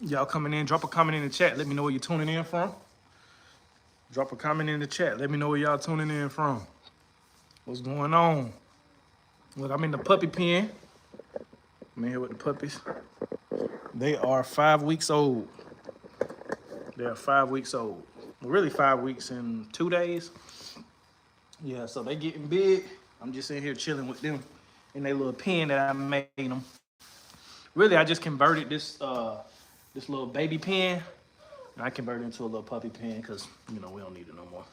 Y'all coming in, drop a comment in the chat. Let me know where you're tuning in from. Drop a comment in the chat. Let me know where y'all tuning in from. What's going on? Look, I'm in the puppy pen. I'm in here with the puppies. They are 5 weeks old. They are 5 weeks old. Well, really 5 weeks and 2 days. Yeah, so they getting big. I'm just in here chilling with them in their little pen that I made them. Really, I just converted this little baby pen. And I converted it into a little puppy pen because, we don't need it no more.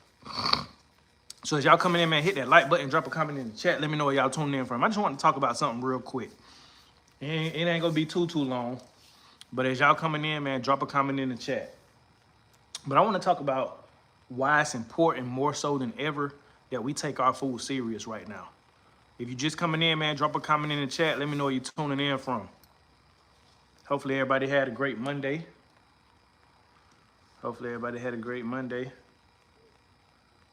So as y'all coming in, man, hit that like button, drop a comment in the chat. Let me know where y'all tuning in from. I just want to talk about something real quick. It ain't going to be too long. But as y'all coming in, man, drop a comment in the chat. But I want to talk about why it's important more so than ever that we take our food serious right now. If you're just coming in, man, drop a comment in the chat. Let me know where you're tuning in from. Hopefully everybody had a great Monday.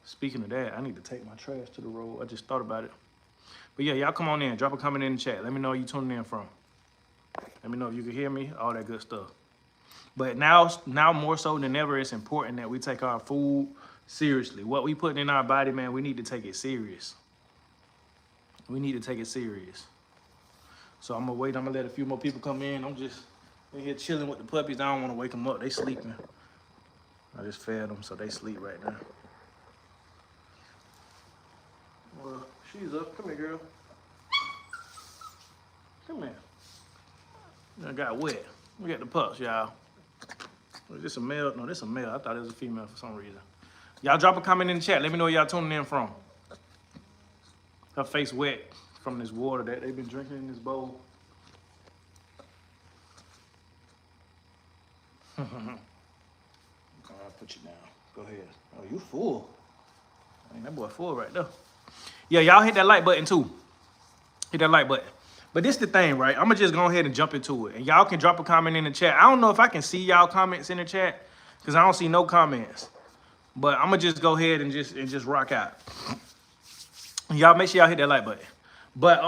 Speaking of that, I need to take my trash to the road. I just thought about it. But yeah, y'all come on in. Drop a comment in the chat. Let me know where you tuning in from. Let me know if you can hear me, all that good stuff. But now more so than ever, it's important that we take our food seriously. What we putting in our body, man, we need to take it serious. We need to take it serious. So I'm going to wait. I'm going to let a few more people come in. I'm just in here chilling with the puppies. I don't want to wake them up. They sleeping. I just fed them, so they sleep right now. Well, she's up. Come here, girl. Come here. I got wet. We got the pups, y'all. Is this a male? No, this is a male. I thought it was a female for some reason. Y'all drop a comment in the chat. Let me know where y'all tuning in from. Her face wet from this water that they've been drinking in this bowl. I'll put you down. Go ahead. Oh, you full. I mean, that boy full right there. Yeah, y'all hit that like button too. Hit that like button. But this the thing, right? I'm going to just go ahead and jump into it. And y'all can drop a comment in the chat. I don't know if I can see y'all comments in the chat because I don't see no comments. But I'm going to just go ahead and just rock out. Y'all make sure y'all hit that like button. But,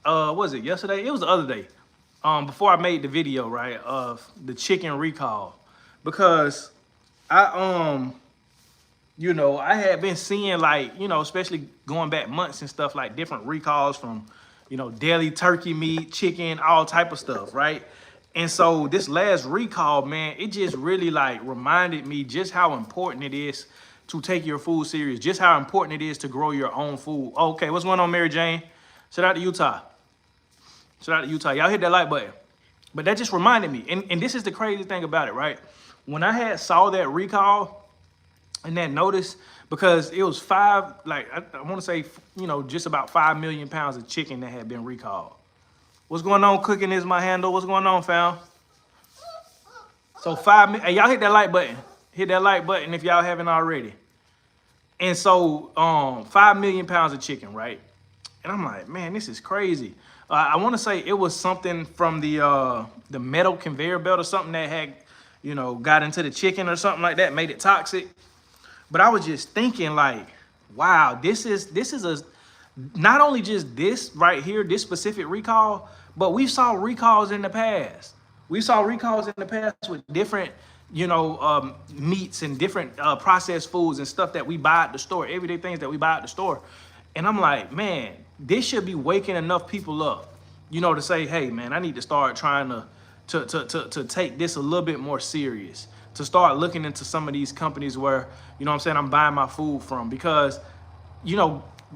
what was it, yesterday? It was the other day. Before I made the video, right, of the chicken recall. Because I had been seeing, like, especially going back months and stuff, like different recalls from, deli turkey meat, chicken, all type of stuff, right? And so this last recall, man, it just really, like, reminded me just how important it is to take your food serious, just how important it is to grow your own food. Okay, what's going on, Mary Jane? Shout out to Utah. Shout out to Utah. Y'all hit that like button. But that just reminded me, and this is the crazy thing about it, right? When I saw that recall and that notice, because it was I want to say, just about 5 million pounds of chicken that had been recalled. What's going on? Cooking is my handle. What's going on, fam? So hey, y'all hit that like button. Hit that like button if y'all haven't already. And so 5 million pounds of chicken, right? And I'm like, man, this is crazy. I want to say it was something from the metal conveyor belt or something that had, got into the chicken or something like that, made it toxic. But I was just thinking, like, wow, this is not only just this right here, this specific recall, but we saw recalls in the past. We saw recalls in the past with different, meats and different processed foods and stuff that we buy at the store, everyday things that we buy at the store. And I'm like, man, this should be waking enough people up, to say, hey, man, I need to start trying to take this a little bit more serious, to start looking into some of these companies where, I'm buying my food from, because,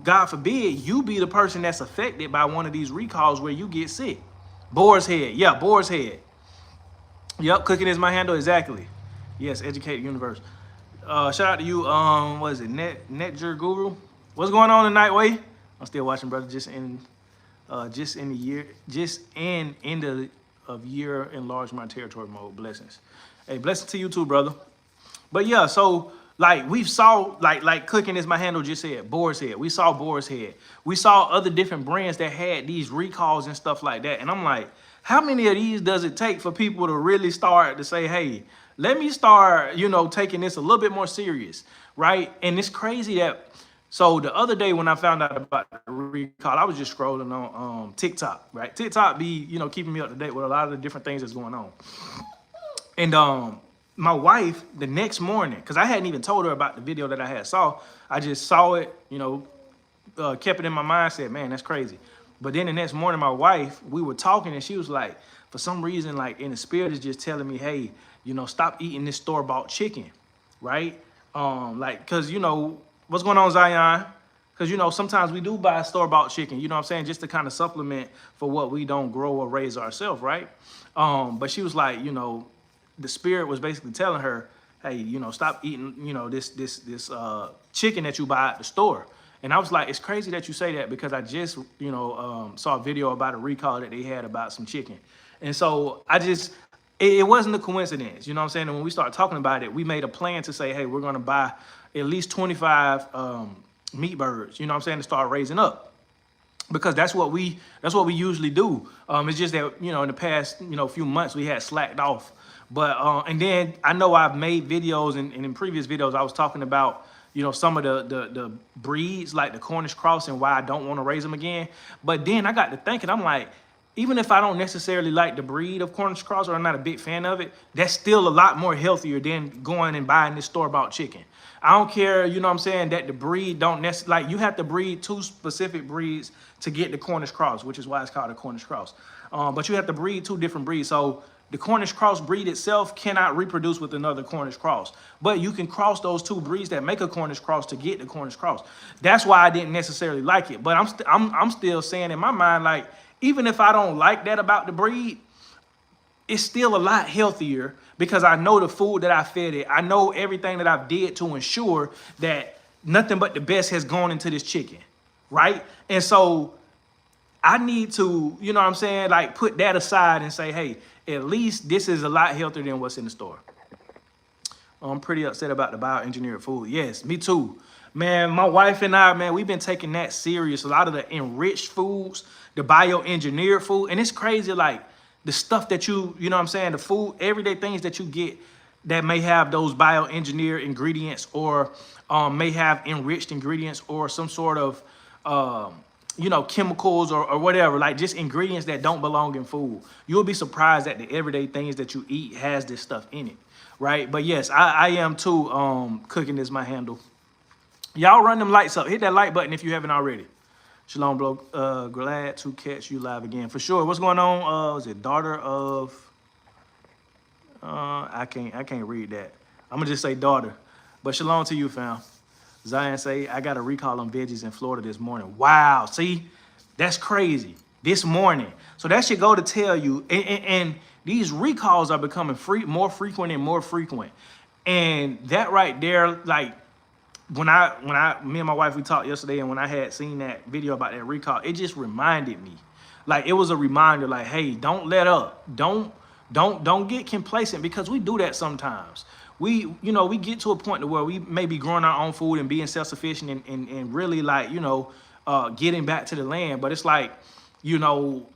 God forbid you be the person that's affected by one of these recalls where you get sick. Boar's Head. Yeah, Boar's Head. Yep, cooking is my handle, exactly. Yes, Educate Universe. Shout out to you, what is it, Netger Guru? What's going on tonight, Way? I'm still watching, brother. Just in end of year enlarge my territory mode. Blessings. Hey, blessings to you too, brother. But yeah, so like we saw, like Cooking is my handle just said, Boar's Head. We saw Boar's Head. We saw other different brands that had these recalls and stuff like that. And I'm like, how many of these does it take for people to really start to say, hey, let me start, taking this a little bit more serious, right? And it's crazy that So the other day when I found out about the recall, I was just scrolling on TikTok, right? TikTok be, keeping me up to date with a lot of the different things that's going on. And my wife, the next morning, because I hadn't even told her about the video that I had saw, I just saw it, kept it in my mind, said, man, that's crazy. But then the next morning, my wife, we were talking, and she was like, for some reason, like in the spirit is just telling me, hey, stop eating this store-bought chicken, right? Cause what's going on, Zion? Because sometimes we do buy store-bought chicken, you know what I'm saying, just to kind of supplement for what we don't grow or raise ourselves, right? But she was like, the spirit was basically telling her, hey, stop eating, this chicken that you buy at the store. And I was like, it's crazy that you say that, because I just, saw a video about a recall that they had about some chicken. And so it wasn't a coincidence, you know what I'm saying? And when we started talking about it, we made a plan to say, hey, we're going to buy at least 25 meat birds, you know what I'm saying, to start raising up. Because that's what we usually do. It's just that, in the past, few months we had slacked off. But and then I know I've made videos, and in previous videos I was talking about, some of the breeds like the Cornish cross and why I don't want to raise them again. But then I got to thinking, I'm like, even if I don't necessarily like the breed of Cornish cross, or I'm not a big fan of it, that's still a lot more healthier than going and buying this store-bought chicken. I don't care, you know what I'm saying, that the breed don't necessarily, like, you have to breed 2 specific breeds to get the Cornish cross, which is why it's called a Cornish cross. But you have to breed 2 different breeds. So the Cornish cross breed itself cannot reproduce with another Cornish cross. But you can cross those 2 breeds that make a Cornish cross to get the Cornish cross. That's why I didn't necessarily like it. But I'm still saying in my mind, like, even if I don't like that about the breed, it's still a lot healthier, because I know the food that I fed it. I know everything that I've did to ensure that nothing but the best has gone into this chicken, right? And so I need to, you know what I'm saying, like, put that aside and say, hey, at least this is a lot healthier than what's in the store. I'm pretty upset about the bioengineered food. Yes, me too. Man, my wife and I, man, we've been taking that serious. A lot of the enriched foods, the bioengineered food. And it's crazy, like, the stuff that you know what I'm saying, the food, everyday things that you get that may have those bioengineered ingredients, or may have enriched ingredients, or some sort of, chemicals or whatever, like just ingredients that don't belong in food. You'll be surprised that the everyday things that you eat has this stuff in it, right? But yes, I am too. Cooking is my handle. Y'all run them lights up. Hit that like button if you haven't already. Shalom, bro. Glad to catch you live again. For sure. What's going on? Is it daughter of... I can't read that. I'm going to just say daughter. But shalom to you, fam. Zion say, I got a recall on veggies in Florida this morning. Wow. See? That's crazy. This morning. So that should go to tell you. And these recalls are becoming more frequent and more frequent. And that right there, like... me and my wife, we talked yesterday, and when I had seen that video about that recall, it just reminded me. Like, it was a reminder, like, hey, don't let up. Don't get complacent, because we do that sometimes. We get to a point where we may be growing our own food and being self-sufficient and really, like, getting back to the land. But it's like,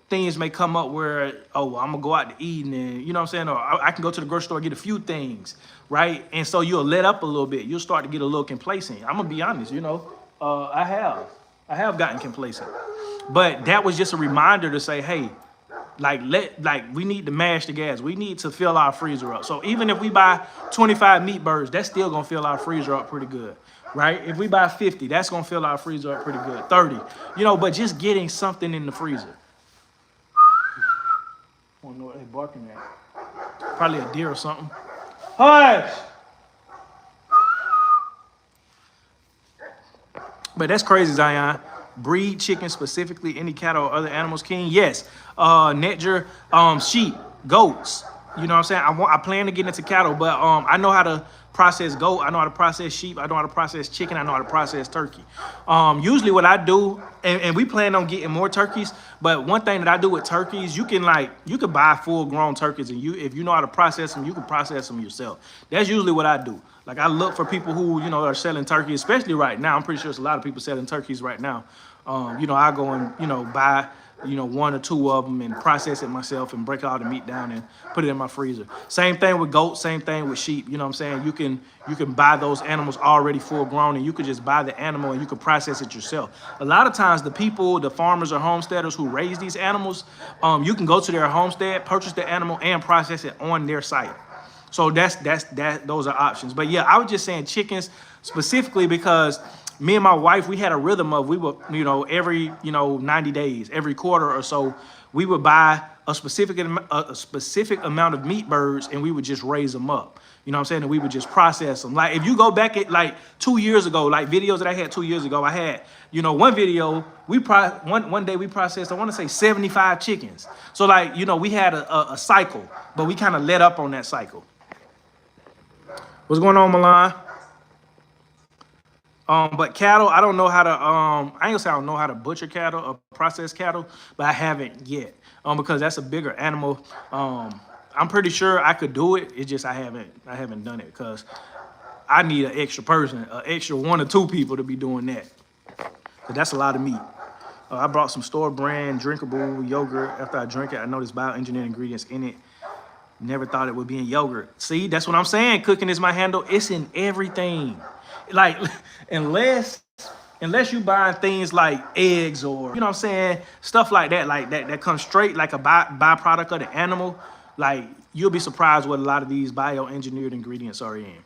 things may come up where, oh, I'm gonna go out to eat, and you know what I'm saying, or I can go to the grocery store and get a few things, right? And so you'll let up a little bit. You'll start to get a little complacent. I'm gonna be honest, I have gotten complacent, but that was just a reminder to say, hey, we need to mash the gas. We need to fill our freezer up. So even if we buy 25 meat birds, that's still gonna fill our freezer up pretty good. Right? If we buy 50, that's going to fill our freezer up pretty good. 30. But just getting something in the freezer. I don't know what they're barking at. Probably a deer or something. Hush! But that's crazy, Zion. Breed chicken specifically, any cattle or other animals, King? Yes. Netger, sheep, goats. You know what I'm saying? I plan to get into cattle, but I know how to process goat. I know how to process sheep. I know how to process chicken. I know how to process turkey. Usually what I do, and we plan on getting more turkeys, but one thing that I do with turkeys, you can buy full grown turkeys, and if you know how to process them, you can process them yourself. That's usually what I do. Like, I look for people who, are selling turkeys, especially right now. I'm pretty sure there's a lot of people selling turkeys right now. I go and, buy you know, one or two of them and process it myself and break all the meat down and put it in my freezer. Same thing with goats, same thing with sheep. You know what I'm saying? You can buy those animals already full grown, and you could just buy the animal and you can process it yourself. A lot of times the people, the farmers or homesteaders who raise these animals, you can go to their homestead, purchase the animal and process it on their site. So those are options. But yeah, I was just saying chickens specifically because me and my wife, we had a rhythm of, we would, you know, every, you know, 90 days, every quarter or so, we would buy a specific amount of meat birds and we would just raise them up. You know what I'm saying? And we would just process them. Like if you go back at like 2 years ago, like videos that I had 2 years ago, I had, you know, one video, one day we processed, I want to say 75 chickens. So like, you know, we had a cycle, but we kind of let up on that cycle. What's going on, Milan? But cattle, I don't know how to, I ain't gonna say I don't know how to butcher cattle or process cattle, but I haven't yet, because that's a bigger animal. I'm pretty sure I could do it. It's just I haven't done it because I need an extra person, an extra 1 or 2 people to be doing that. But that's a lot of meat. I brought some store brand drinkable yogurt. After I drank it, I noticed bioengineered ingredients in it. Never thought it would be in yogurt. See, that's what I'm saying. Cooking is my handle. It's in everything. Like, unless you buying things like eggs or, you know what I'm saying, stuff like that comes straight like a byproduct of the animal, like you'll be surprised what a lot of these bioengineered ingredients are in.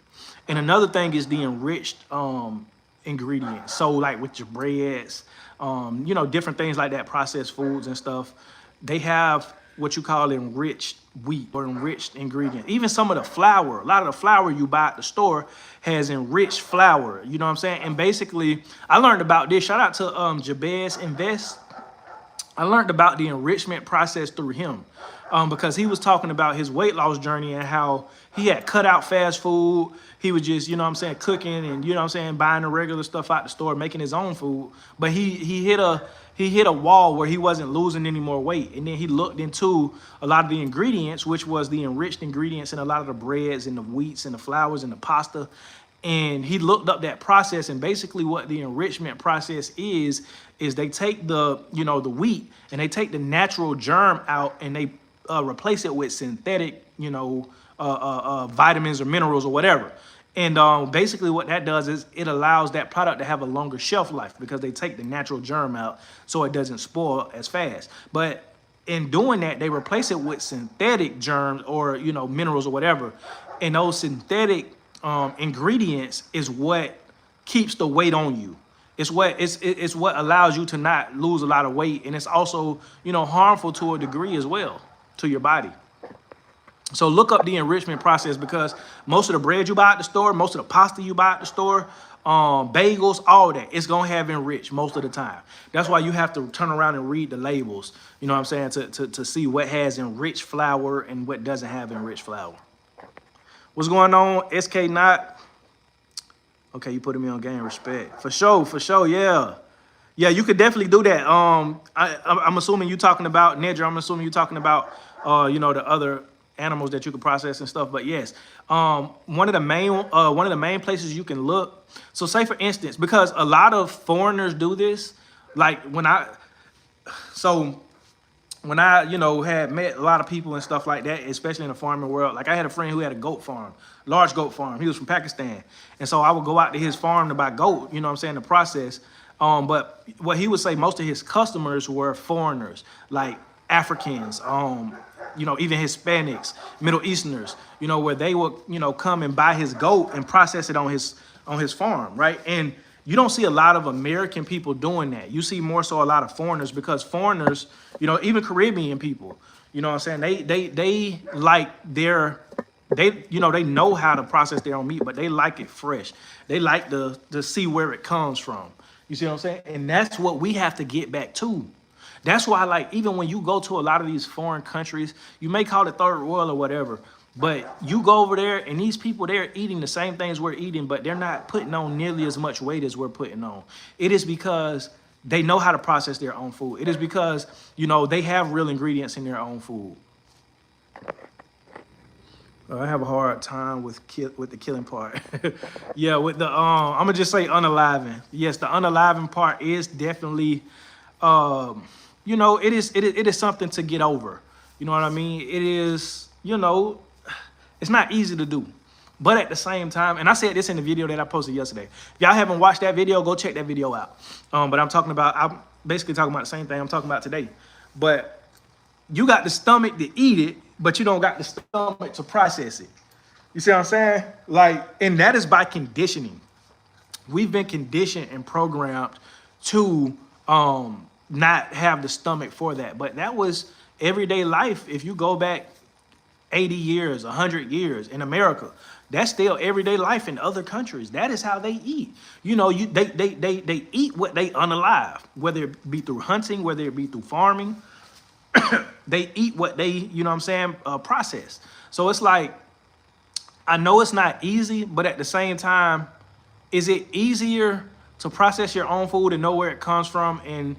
And another thing is the enriched ingredients. So like with your breads, you know, different things like that, processed foods and stuff, they have what you call enriched wheat or enriched ingredients. Even some of the flour, a lot of the flour you buy at the store has enriched flour. You know what I'm saying? And basically, I learned about this. Shout out to Jabez Invest. I learned about the enrichment process through him because he was talking about his weight loss journey and how he had cut out fast food. He was just, you know what I'm saying, cooking and, you know what I'm saying, buying the regular stuff out the store, making his own food. But he hit a wall where he wasn't losing any more weight. And then he looked into a lot of the ingredients, which was the enriched ingredients in a lot of the breads and the wheats and the flours and the pasta. And he looked up that process, and basically what the enrichment process is they take the, you know, the wheat and they take the natural germ out and they replace it with synthetic, you know, vitamins or minerals or whatever. And basically what that does is it allows that product to have a longer shelf life because they take the natural germ out so it doesn't spoil as fast. But in doing that, they replace it with synthetic germs or, you know, minerals or whatever. And those synthetic ingredients is what keeps the weight on you. It's what allows you to not lose a lot of weight. And it's also, you know, harmful to a degree as well to your body. So look up the enrichment process because most of the bread you buy at the store, most of the pasta you buy at the store, bagels, all that, it's going to have enriched most of the time. That's why you have to turn around and read the labels, you know what I'm saying, to see what has enriched flour and what doesn't have enriched flour. What's going on, SK Knot? Okay, you putting me on game, respect. For sure, yeah. Yeah, you could definitely do that. I'm assuming you're talking about, Nedra, I'm assuming you're talking about, you know, the other animals that you can process and stuff. But yes, one of the main places you can look. So say for instance, because a lot of foreigners do this, like when I you know, had met a lot of people and stuff like that, especially in the farming world. Like I had a friend who had a goat farm, large goat farm. He was from Pakistan. And so I would go out to his farm to buy goat, you know what I'm saying, the process. But what he would say, most of his customers were foreigners, like Africans, you know, even Hispanics, Middle Easterners, you know, where they would, you know, come and buy his goat and process it on his farm, right? And you don't see a lot of American people doing that. You see more so a lot of foreigners because foreigners, you know, even Caribbean people, you know what I'm saying? They like you know, they know how to process their own meat, but they like it fresh. They like to see where it comes from. You see what I'm saying? And that's what we have to get back to. That's why, like, even when you go to a lot of these foreign countries, you may call it third world or whatever, but you go over there and these people, they're eating the same things we're eating, but they're not putting on nearly as much weight as we're putting on. It is because they know how to process their own food. It is because, you know, they have real ingredients in their own food. I have a hard time with the killing part. Yeah, with the I'm gonna just say unaliving. Yes, the unaliving part is definitely you you know, it is something to get over. You know what I mean? It is, you know, it's not easy to do. But at the same time, and I said this in the video that I posted yesterday. If y'all haven't watched that video, go check that video out. But I'm basically talking about the same thing I'm talking about today. But you got the stomach to eat it, but you don't got the stomach to process it. You see what I'm saying? Like, and that is by conditioning. We've been conditioned and programmed to not have the stomach for that. But that was everyday life. If you go back 80 years, 100 years in America, that's still everyday life in other countries. That is how they eat. You know, they eat what they unalive, whether it be through hunting, whether it be through farming. They eat what they, you know what I'm saying, process. So it's like, I know it's not easy, but at the same time, is it easier to process your own food and know where it comes from and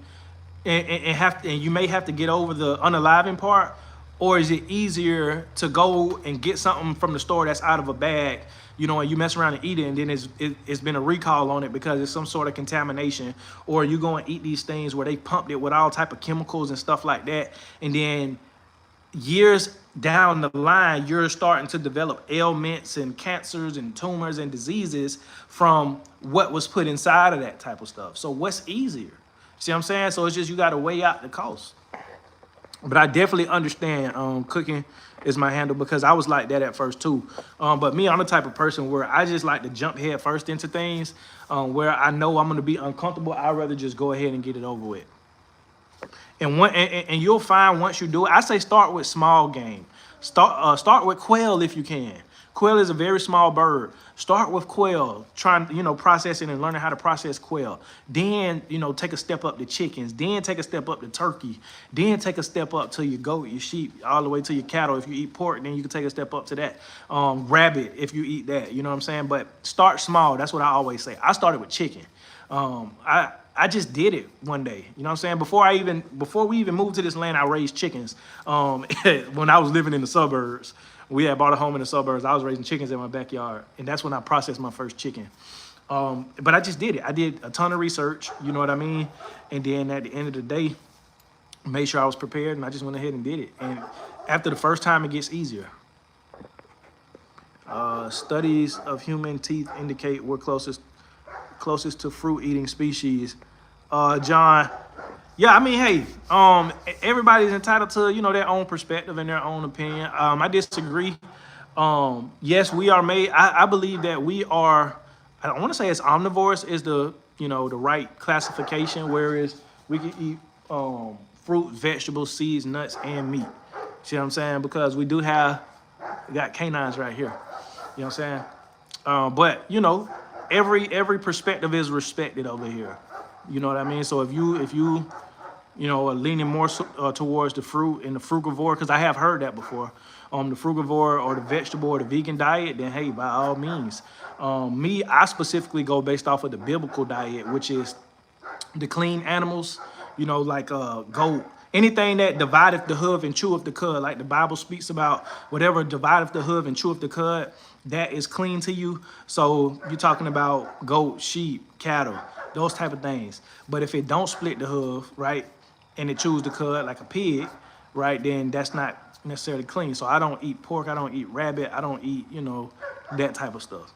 you may have to get over the unaliving part? Or is it easier to go and get something from the store that's out of a bag, you know, and you mess around and eat it, and then it's been a recall on it because it's some sort of contamination, or you go and eat these things where they pumped it with all type of chemicals and stuff like that, and then years down the line, you're starting to develop ailments and cancers and tumors and diseases from what was put inside of that type of stuff. So what's easier? See what I'm saying? So it's just, you got to weigh out the cost. But I definitely understand cooking is my handle, because I was like that at first too. But me, I'm the type of person where I just like to jump head first into things where I know I'm going to be uncomfortable. I'd rather just go ahead and get it over with. And you'll find once you do it, I say start with small game. Start with quail if you can. Quail is a very small bird. Start with quail, trying, you know, processing and learning how to process quail. Then, you know, take a step up to chickens. Then take a step up to turkey. Then take a step up to your goat, your sheep, all the way to your cattle. If you eat pork, then you can take a step up to that. Rabbit, if you eat that, you know what I'm saying? But start small. That's what I always say. I started with chicken. I just did it one day. You know what I'm saying? Before we even moved to this land, I raised chickens. When I was living in the suburbs, we had bought a home in the suburbs. I was raising chickens in my backyard, and that's when I processed my first chicken. But I just did it. I did a ton of research, you know what I mean? And then at the end of the day, made sure I was prepared, and I just went ahead and did it. And after the first time, it gets easier. Studies of human teeth indicate we're closest to fruit-eating species. John, yeah, I mean, hey, everybody's entitled to, you know, their own perspective and their own opinion. I disagree. Yes, we are made. I believe that we are. I don't want to say it's omnivores is the, you know, the right classification. Whereas we can eat fruit, vegetables, seeds, nuts, and meat. See what I'm saying? Because we got canines right here. You know what I'm saying? But you know, every perspective is respected over here. You know what I mean? So if you know, are leaning more towards the fruit and the frugivore, because I have heard that before, the frugivore or the vegetable or the vegan diet, then hey, by all means. Me, I specifically go based off of the biblical diet, which is the clean animals, you know, like goat. Anything that divideth the hoof and cheweth the cud, like the Bible speaks about, whatever divideth the hoof and cheweth the cud, that is clean to you. So you're talking about goat, sheep, cattle, those type of things. But if it don't split the hoof, right, and it chews the cud like a pig, right, then that's not necessarily clean. So I don't eat pork, I don't eat rabbit, I don't eat, you know, that type of stuff.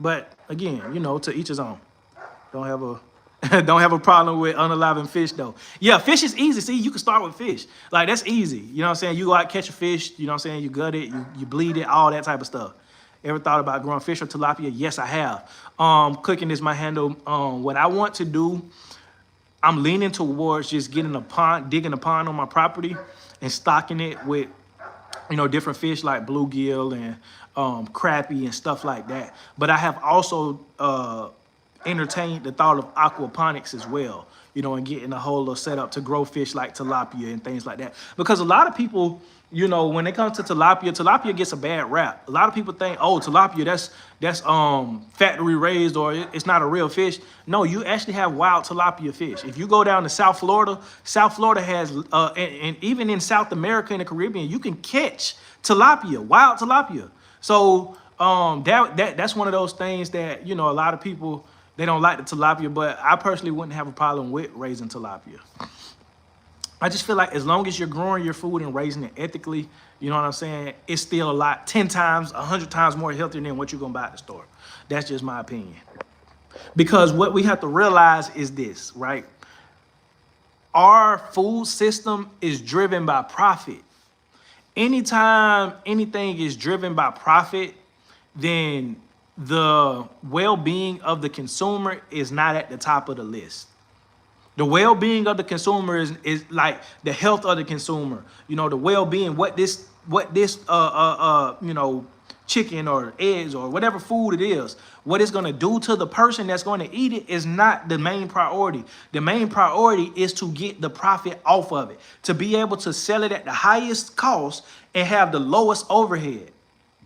But again, you know, to each his own. Don't have a problem with unaliving fish though. Yeah, fish is easy. See, you can start with fish. Like, that's easy. You know what I'm saying? You go out, catch a fish, you know what I'm saying? You gut it, you bleed it, all that type of stuff. Ever thought about growing fish or tilapia? Yes, I have. Cooking is my handle. What I want to do, I'm leaning towards just getting a pond, digging a pond on my property and stocking it with, you know, different fish like bluegill and crappie and stuff like that. But I have also entertained the thought of aquaponics as well, you know, and getting a whole setup to grow fish like tilapia and things like that. Because a lot of people, you know, when it comes to tilapia gets a bad rap. A lot of people think, oh, tilapia, that's factory raised, or it's not a real fish. No, you actually have wild tilapia fish. If you go down to South Florida has, and even in South America and the Caribbean, you can catch tilapia, wild tilapia. So that's one of those things that, you know, a lot of people, they don't like the tilapia, but I personally wouldn't have a problem with raising tilapia. I just feel like as long as you're growing your food and raising it ethically, you know what I'm saying, it's still a lot, 10 times, 100 times more healthier than what you're gonna buy at the store. That's just my opinion. Because what we have to realize is this, right? Our food system is driven by profit. Anytime anything is driven by profit, then the well-being of the consumer is not at the top of the list. The well-being of the consumer is like the health of the consumer. You know, the well-being, what this you know, chicken or eggs or whatever food it is, what it's gonna do to the person that's gonna eat it is not the main priority. The main priority is to get the profit off of it, to be able to sell it at the highest cost and have the lowest overhead.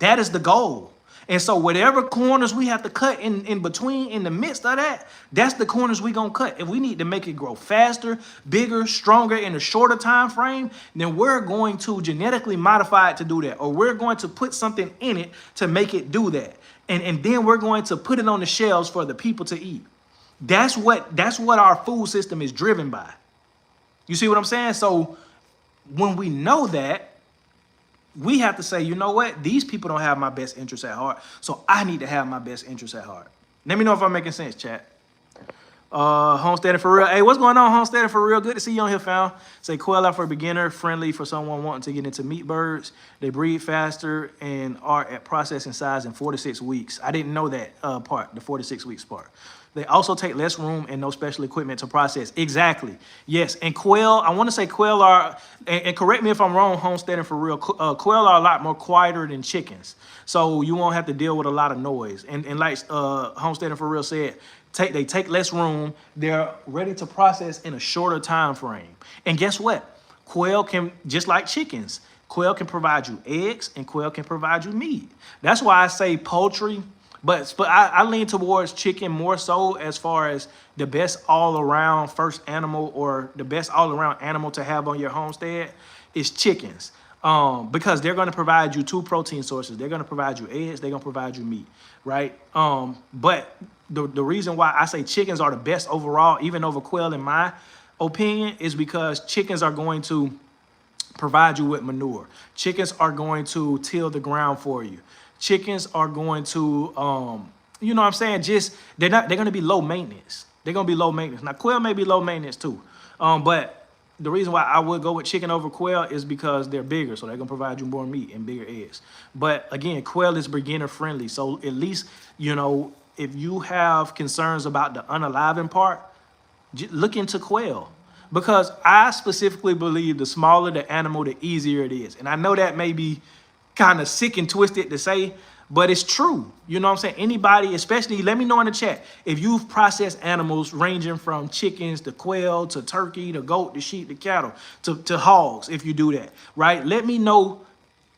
That is the goal. And so whatever corners we have to cut in between, in the midst of that, that's the corners we gonna cut. If we need to make it grow faster, bigger, stronger in a shorter time frame, then we're going to genetically modify it to do that. Or we're going to put something in it to make it do that. And then we're going to put it on the shelves for the people to eat. That's what our food system is driven by. You see what I'm saying? So when we know that, we have to say, you know what? These people don't have my best interests at heart, so I need to have my best interests at heart. Let me know if I'm making sense, chat. Homesteading for real. Hey, what's going on, Homesteading for real? Good to see you on here, fam. Say quail out for a beginner, friendly for someone wanting to get into meat birds. They breed faster and are at processing size in 4 to 6 weeks. I didn't know that part, the 4 to 6 weeks part. They also take less room and no special equipment to process. Exactly. Yes. And quail, I want to say quail are, and correct me if I'm wrong, Homesteading for real, quail are a lot more quieter than chickens. So you won't have to deal with a lot of noise. And like Homesteading for real said, they take less room. They're ready to process in a shorter time frame. And guess what? Quail can, just like chickens, quail can provide you eggs and quail can provide you meat. That's why I say poultry. But I lean towards chicken more so as far as the best all-around first animal or the best all-around animal to have on your homestead is chickens. Because they're going to provide you 2 protein sources. They're going to provide you eggs. They're going to provide you meat, right? But the reason why I say chickens are the best overall, even over quail in my opinion, is because chickens are going to provide you with manure. Chickens are going to till the ground for you. Chickens are going to, you know what I'm saying? They're going to be low maintenance. They're going to be low maintenance. Now, quail may be low maintenance too. But the reason why I would go with chicken over quail is because they're bigger. So they're going to provide you more meat and bigger eggs. But again, quail is beginner friendly. So at least, you know, if you have concerns about the unaliving part, look into quail. Because I specifically believe the smaller the animal, the easier it is. And I know that may be kind of sick and twisted to say, but it's true. You know what I'm saying? Anybody, especially, let me know in the chat if you've processed animals ranging from chickens to quail to turkey to goat to sheep to cattle to hogs, if you do that, right? Let me know,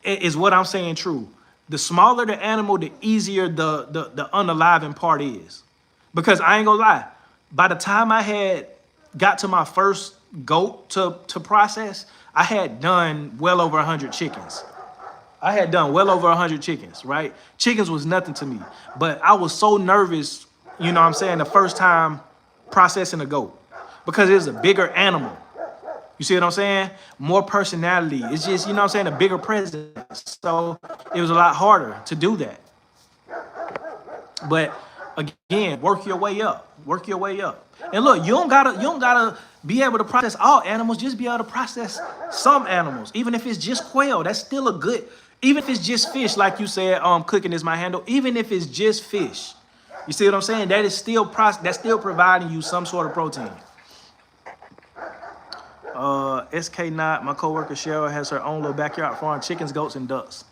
is what I'm saying true? The smaller the animal, the easier the unaliving part is. Because I ain't gonna lie, by the time I got to my first goat to process, I had done well over 100 chickens. I had done well over 100 chickens, right? Chickens was nothing to me. But I was so nervous, you know what I'm saying, the first time processing a goat. Because it was a bigger animal. You see what I'm saying? More personality. It's just, you know what I'm saying, a bigger presence. So it was a lot harder to do that. But again, work your way up. Work your way up. And look, you don't gotta be able to process all animals, just be able to process some animals. Even if it's just quail, that's still a good. Even if it's just fish, like you said, cooking is my handle. Even if it's just fish, you see what I'm saying? That is still providing you some sort of protein. SK Not, my coworker Cheryl has her own little backyard farm, chickens, goats, and ducks.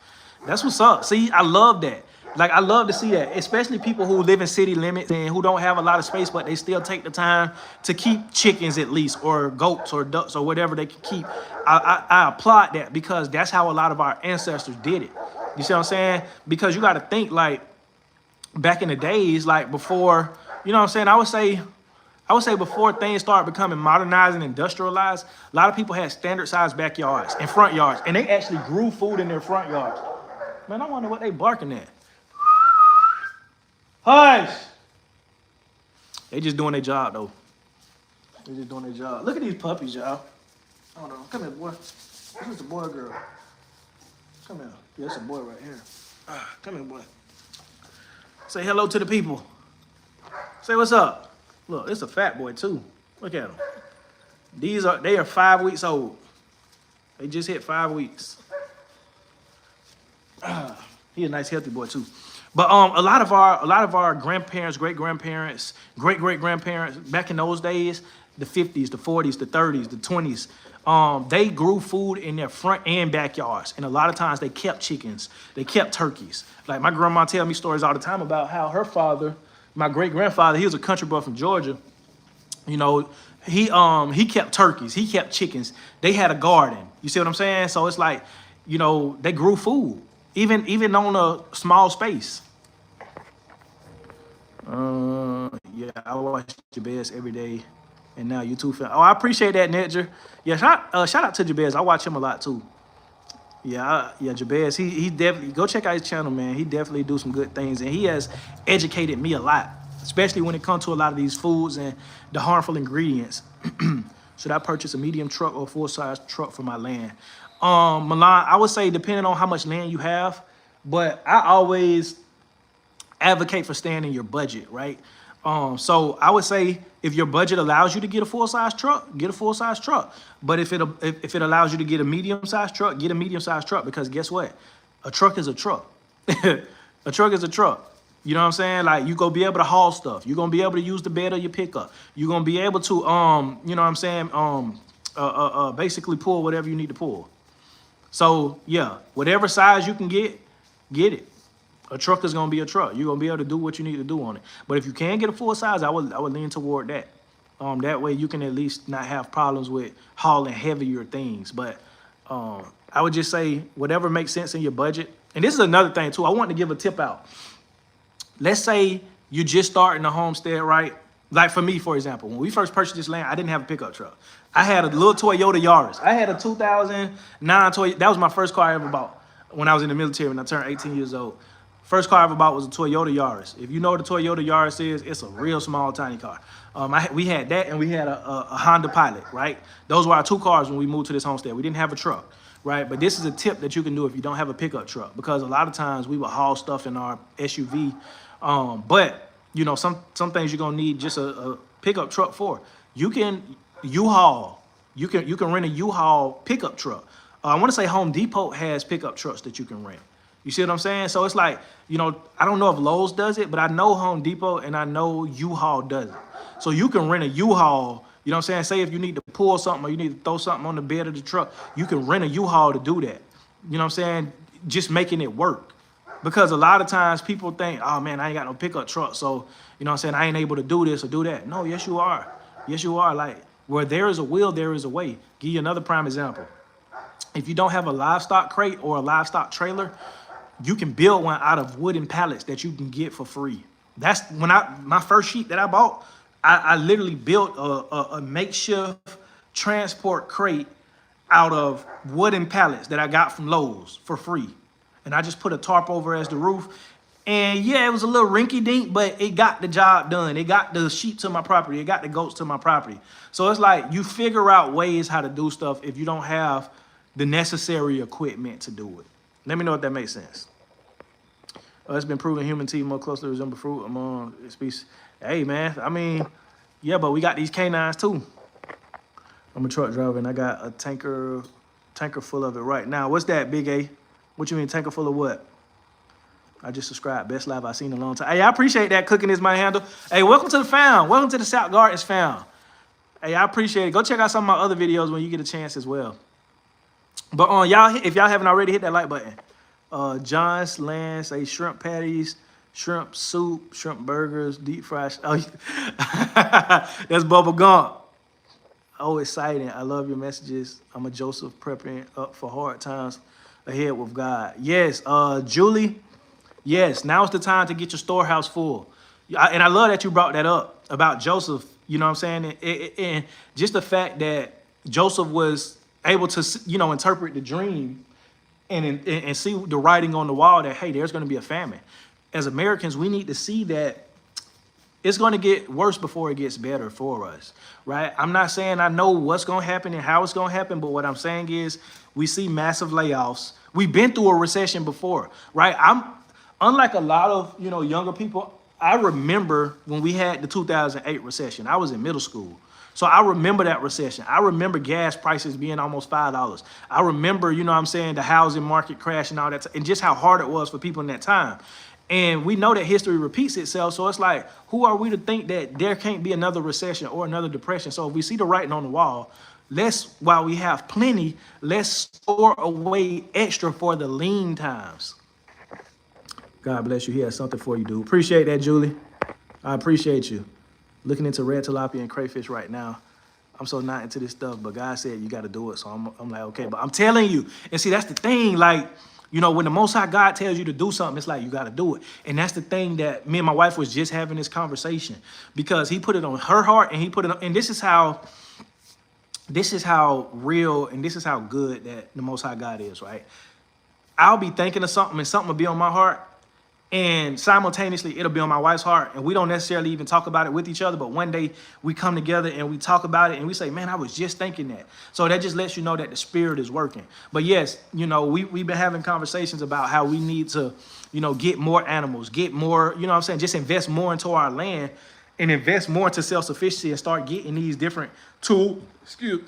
That's what's up. See, I love that. Like, I love to see that, especially people who live in city limits and who don't have a lot of space, but they still take the time to keep chickens at least, or goats or ducks or whatever they can keep. I applaud that, because that's how a lot of our ancestors did it. You see what I'm saying? Because you got to think, like, back in the days, like before, you know what I'm saying? I would say before things started becoming modernized and industrialized, a lot of people had standard sized backyards and front yards, and they actually grew food in their front yards. Man, I wonder what they barking at. Hush! They just doing their job, though. They just doing their job. Look at these puppies, y'all. Hold on. Come here, boy. This is the boy or girl. Come here. Yeah, it's a boy right here. Come here, boy. Say hello to the people. Say what's up. Look, it's a fat boy too. Look at him. They are 5 weeks old. They just hit 5 weeks. He a nice healthy boy too. But a lot of our grandparents, great-grandparents, great-great-grandparents back in those days, the 50s, the 40s, the 30s, the 20s, they grew food in their front and backyards. And a lot of times they kept chickens, they kept turkeys. Like my grandma tell me stories all the time about how her father, my great-grandfather, he was a country boy from Georgia. You know, he kept turkeys, he kept chickens. They had a garden. You see what I'm saying? So it's like, you know, they grew food, even on a small space. Yeah, I watch Jabez every day, and now you too. Oh, I appreciate that, Nedger. Yeah, shout out to Jabez. I watch him a lot too. Yeah, Jabez. He definitely go check out his channel, man. He definitely do some good things, and he has educated me a lot, especially when it comes to a lot of these foods and the harmful ingredients. Should I purchase a medium truck or full-size truck for my land? Milan, I would say depending on how much land you have, but I always advocate for staying in your budget, right? So I would say if your budget allows you to get a full-size truck, get a full-size truck. But if it allows you to get a medium-sized truck, get a medium-sized truck, because guess what? A truck is a truck. A truck is a truck. You know what I'm saying? Like, you're going to be able to haul stuff. You're going to be able to use the bed of your pickup. You're going to be able to, you know what I'm saying, basically pull whatever you need to pull. So, yeah, whatever size you can get it. A truck is going to be a truck. You're going to be able to do what you need to do on it. But if you can get a full size, I would lean toward that. That way you can at least not have problems with hauling heavier things. But I would just say whatever makes sense in your budget. And this is another thing, too. I want to give a tip out. Let's say you're just starting a homestead, right? Like for me, for example, when we first purchased this land, I didn't have a pickup truck. I had a little Toyota Yaris. I had a 2009 Toyota. That was my first car I ever bought when I was in the military when I turned 18 years old. First car I ever bought was a Toyota Yaris. If you know what a Toyota Yaris is, it's a real small, tiny car. We had that, and we had a Honda Pilot, right? Those were our two cars when we moved to this homestead. We didn't have a truck, right? But this is a tip that you can do if you don't have a pickup truck, because a lot of times we would haul stuff in our SUV. But, you know, some things you're going to need just a pickup truck for. You can U-Haul. You can rent a U-Haul pickup truck. I want to say Home Depot has pickup trucks that you can rent. You see what I'm saying? So it's like, you know, I don't know if Lowe's does it, but I know Home Depot and I know U-Haul does it. So you can rent a U-Haul, you know what I'm saying? Say if you need to pull something or you need to throw something on the bed of the truck, you can rent a U-Haul to do that. You know what I'm saying? Just making it work. Because a lot of times people think, oh man, I ain't got no pickup truck, so, you know what I'm saying, I ain't able to do this or do that. No, yes you are. Yes you are. Like, where there is a will, there is a way. Give you another prime example. If you don't have a livestock crate or a livestock trailer, you can build one out of wooden pallets that you can get for free. That's when my first sheep that I bought, I literally built a makeshift transport crate out of wooden pallets that I got from Lowe's for free. And I just put a tarp over as the roof. And yeah, it was a little rinky-dink, but it got the job done. It got the sheep to my property. It got the goats to my property. So it's like you figure out ways how to do stuff if you don't have the necessary equipment to do it. Let me know if that makes sense. It's been proven human teeth more closely resemble fruit among species. Hey, man, I mean, yeah, but we got these canines too. I'm a truck driver and I got a tanker full of it right now. What's that, Big A? What you mean, tanker full of what? I just subscribed. Best live I've seen in a long time. Hey, I appreciate that. Cooking is my handle. Hey, welcome to the fam. Welcome to the South Gardens fam. Hey, I appreciate it. Go check out some of my other videos when you get a chance as well. But y'all, if y'all haven't already, hit that like button. John's Land say shrimp patties, shrimp soup, shrimp burgers, deep fried. Oh, that's Bubba Gump. Oh, exciting. I love your messages. I'm a Joseph prepping up for hard times ahead with God. Yes, Julie. Yes, now's the time to get your storehouse full. And I love that you brought that up about Joseph. You know what I'm saying? And just the fact that Joseph was able to, you know, interpret the dream and see the writing on the wall that, hey, there's going to be a famine. As Americans, we need to see that It's going to get worse before it gets better for us, right? I'm not saying I know what's going to happen and how it's going to happen, but what I'm saying is we see massive layoffs. We've been through a recession before, right? I'm unlike a lot of, younger people. I remember when we had the 2008 recession. I was in middle school. So I remember that recession. I remember gas prices being almost $5. I remember, the housing market crash and all that, and just how hard it was for people in that time. And we know that history repeats itself. So it's like, who are we to think that there can't be another recession or another depression? So if we see the writing on the wall, while we have plenty, let's store away extra for the lean times. God bless you. He has something for you, dude. Appreciate that, Julie. I appreciate you. Looking into red tilapia and crayfish right now. I'm so not into this stuff, but God said you got to do it. So I'm like, okay. But I'm telling you, and see, that's the thing. Like, when the Most High God tells you to do something, it's like you got to do it. And that's the thing that me and my wife was just having this conversation, because he put it on her heart, and he put it on, and this is how real and this is how good that the Most High God is, right? I'll be thinking of something and something will be on my heart, and simultaneously it'll be on my wife's heart, and we don't necessarily even talk about it with each other, but one day we come together and we talk about it and we say, man, I was just thinking that. So that just lets you know that the Spirit is working. But yes, we've been having conversations about how we need to, get more animals, get more, just invest more into our land and invest more into self-sufficiency and start getting these different tools and